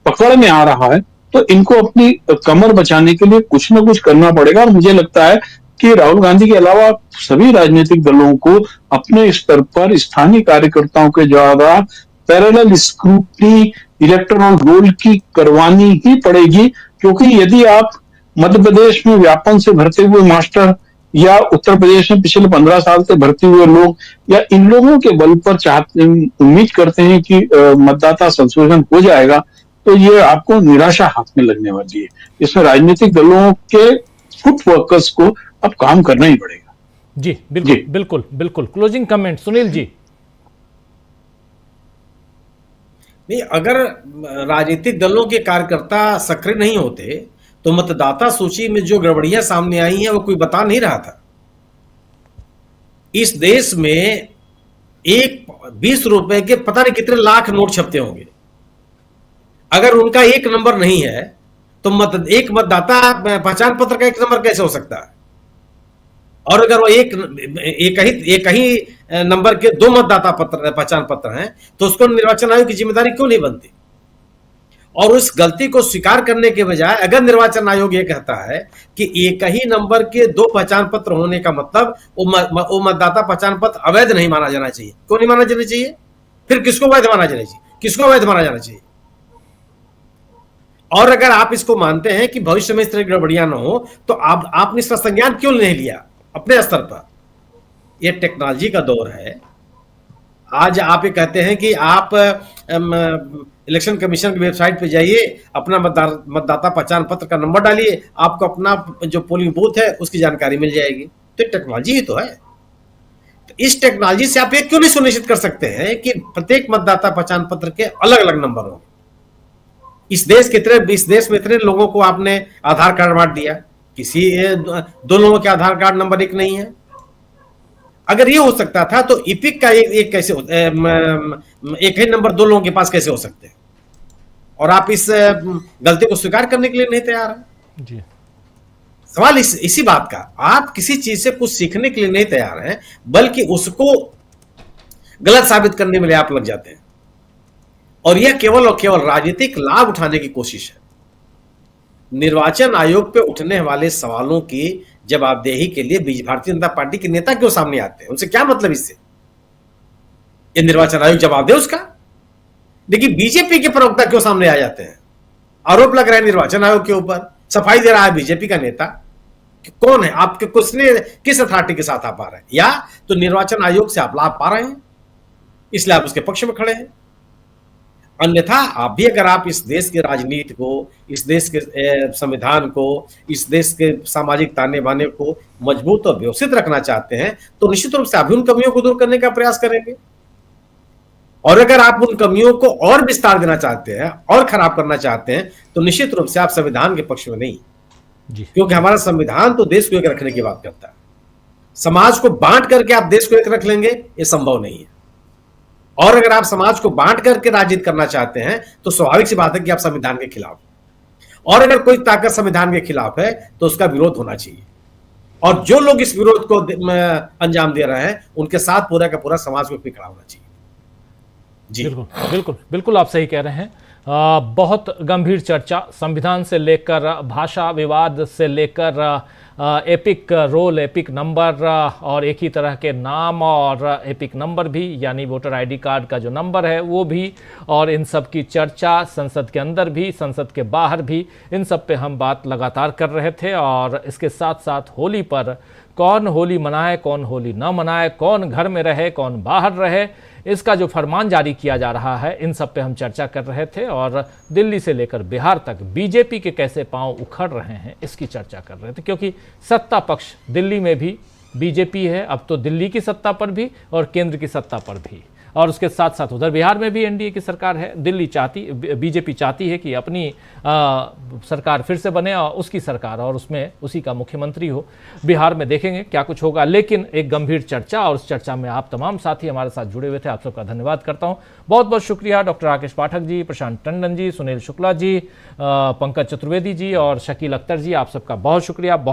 पकड़ में आ रहा है, तो इनको अपनी कमर बचाने के लिए कुछ ना कुछ करना पड़ेगा। और मुझे लगता है कि राहुल गांधी के अलावा सभी राजनीतिक दलों को अपने स्तर पर स्थानीय कार्यकर्ताओं के द्वारा पैरेलल स्क्रूटनी इलेक्टोरल रोल की करवानी ही पड़ेगी। क्योंकि यदि आप मध्य प्रदेश में व्यापन से भरते हुए मास्टर, या उत्तर प्रदेश में पिछले 15 साल से भर्ती हुए लोग, या इन लोगों के बल पर उम्मीद करते हैं कि मतदाता संशोधन हो जाएगा, तो ये आपको निराशा हाथ में लगने वाली है। इसमें राजनीतिक दलों के फुट वर्कर्स को अब काम करना ही पड़ेगा। जी बिल्कुल बिल्कुल बिल्कुल। Closing comment Sunil ji. नहीं, अगर राजनीतिक दलों के कार्यकर्ता सक्रिय नहीं होते तो मतदाता सूची में जो गड़बड़ियां सामने आई हैं वो कोई बता नहीं रहा था। इस देश में 20 रुपए के पता नहीं कितने लाख नोट छपते होंगे। अगर उनका एक नंबर नहीं है तो एक मतदाता पहचान पत्र का एक नंबर कैसे हो सकता है? और अगर वो एक ही नंबर के 2 मतदाता पहचान पत्र हैं तो उसको निर्वाचन आयोग की जिम्मेदारी क्यों नहीं बनती? और उस गलती को स्वीकार करने के बजाय अगर निर्वाचन आयोग ये कहता है कि एक ही नंबर के 2 पहचान पत्र होने का मतलब वो मतदाता पहचान पत्र अवैध नहीं माना जाना चाहिए। क्यों नहीं माना जाना चाहिए? फिर किसको वैध माना जाना चाहिए? किसको वैध माना जाना चाहिए? और अगर आप इसको मानते हैं कि भविष्य में इस तरह की गड़बड़ियां ना हो तो आपने इसका संज्ञान क्यों नहीं लिया अपने स्तर पर? यह टेक्नोलॉजी का दौर है। आज आप ये कहते हैं कि आप इलेक्शन कमीशन की वेबसाइट पे जाइए, अपना मतदाता पहचान पत्र का नंबर डालिए, आपको अपना जो पोलिंग बूथ है उसकी जानकारी मिल जाएगी। तो टेक्नोलॉजी ही तो है। तो इस टेक्नोलॉजी से आप ये क्यों नहीं सुनिश्चित कर सकते हैं कि प्रत्येक मतदाता पहचान पत्र के अलग अलग नंबर हों? इस देश में इतने लोगों को आपने आधार कार्ड बांट दिया, किसी 2 लोगों के आधार कार्ड नंबर 1 नहीं है। अगर ये हो सकता था तो इपिक का एक कैसे एक ही नंबर 2 लोगों के पास कैसे हो सकते हैं? और आप इस गलती को स्वीकार करने के लिए नहीं तैयार हैं। जी। सवाल इसी बात का, आप किसी चीज से कुछ सीखने के लिए नहीं तैयार हैं, बल्कि उसको गलत साबित करने में आप लग जाते हैं। और यह केवल और केवल राजनीतिक लाभ उठाने की कोशिश है। निर्वाचन आयोग पे उठने वाले सवालों की जवाबदेही के लिए भारतीय जनता पार्टी के नेता क्यों सामने आते हैं? उनसे क्या मतलब इससे? ये निर्वाचन आयोग जवाब दे उसका। लेकिन बीजेपी के प्रवक्ता क्यों सामने आ जाते हैं? आरोप लग रहा है निर्वाचन आयोग के ऊपर, सफाई दे रहा है बीजेपी का नेता। कौन है आपके, किस अथॉरिटी के साथ आप आ रहे हैं? या तो निर्वाचन आयोग से आप लाभ पा रहे हैं इसलिए आप उसके पक्ष में खड़े हैं। अन्यथा आप भी अगर आप इस देश की राजनीति को, इस देश के संविधान को, इस देश के सामाजिक ताने बाने को मजबूत और व्यवस्थित रखना चाहते हैं तो निश्चित रूप से आप भी उन कमियों को दूर करने का प्रयास करेंगे। और अगर आप उन कमियों को और विस्तार देना चाहते हैं और खराब करना चाहते हैं तो निश्चित रूप से आप संविधान के पक्ष में नहीं जी। क्योंकि हमारा संविधान तो देश को एक रखने की बात करता है। समाज को बांट करके आप देश को एक रख लेंगे, ये संभव नहीं है। और अगर आप समाज को बांट करके राजनीति करना चाहते हैं तो स्वाभाविक सी बात है कि आप संविधान के खिलाफ हैं। और अगर कोई ताकत संविधान के खिलाफ है तो उसका विरोध होना चाहिए। और जो लोग इस विरोध को अंजाम दे रहे हैं उनके साथ पूरा का पूरा समाज को भी खड़ा होना चाहिए। जी बिल्कुल बिल्कुल बिल्कुल, आप सही कह रहे हैं। बहुत गंभीर चर्चा, संविधान से लेकर भाषा विवाद से लेकर एपिक रोल, एपिक नंबर और एक ही तरह के नाम और एपिक नंबर भी, यानी वोटर आईडी कार्ड का जो नंबर है वो भी, और इन सब की चर्चा संसद के अंदर भी संसद के बाहर भी, इन सब पे हम बात लगातार कर रहे थे। और इसके साथ साथ होली पर कौन होली मनाए, कौन होली न मनाए, कौन घर में रहे, कौन बाहर रहे, इसका जो फरमान जारी किया जा रहा है, इन सब पे हम चर्चा कर रहे थे। और दिल्ली से लेकर बिहार तक बीजेपी के कैसे पांव उखड़ रहे हैं इसकी चर्चा कर रहे थे, क्योंकि सत्ता पक्ष दिल्ली में भी बीजेपी है, अब तो दिल्ली की सत्ता पर भी और केंद्र की सत्ता पर भी, और उसके साथ साथ उधर बिहार में भी एनडीए की सरकार है। बीजेपी चाहती है कि अपनी सरकार फिर से बने और उसकी सरकार और उसमें उसी का मुख्यमंत्री हो। बिहार में देखेंगे क्या कुछ होगा, लेकिन एक गंभीर चर्चा, और उस चर्चा में आप तमाम साथी हमारे साथ जुड़े हुए थे, आप सबका धन्यवाद करता हूं। बहुत बहुत शुक्रिया डॉक्टर राकेश पाठक जी, प्रशांत टंडन जी, सुनील शुक्ला जी, पंकज चतुर्वेदी जी और शकील अख्तर जी, आप सबका बहुत शुक्रिया। बहुत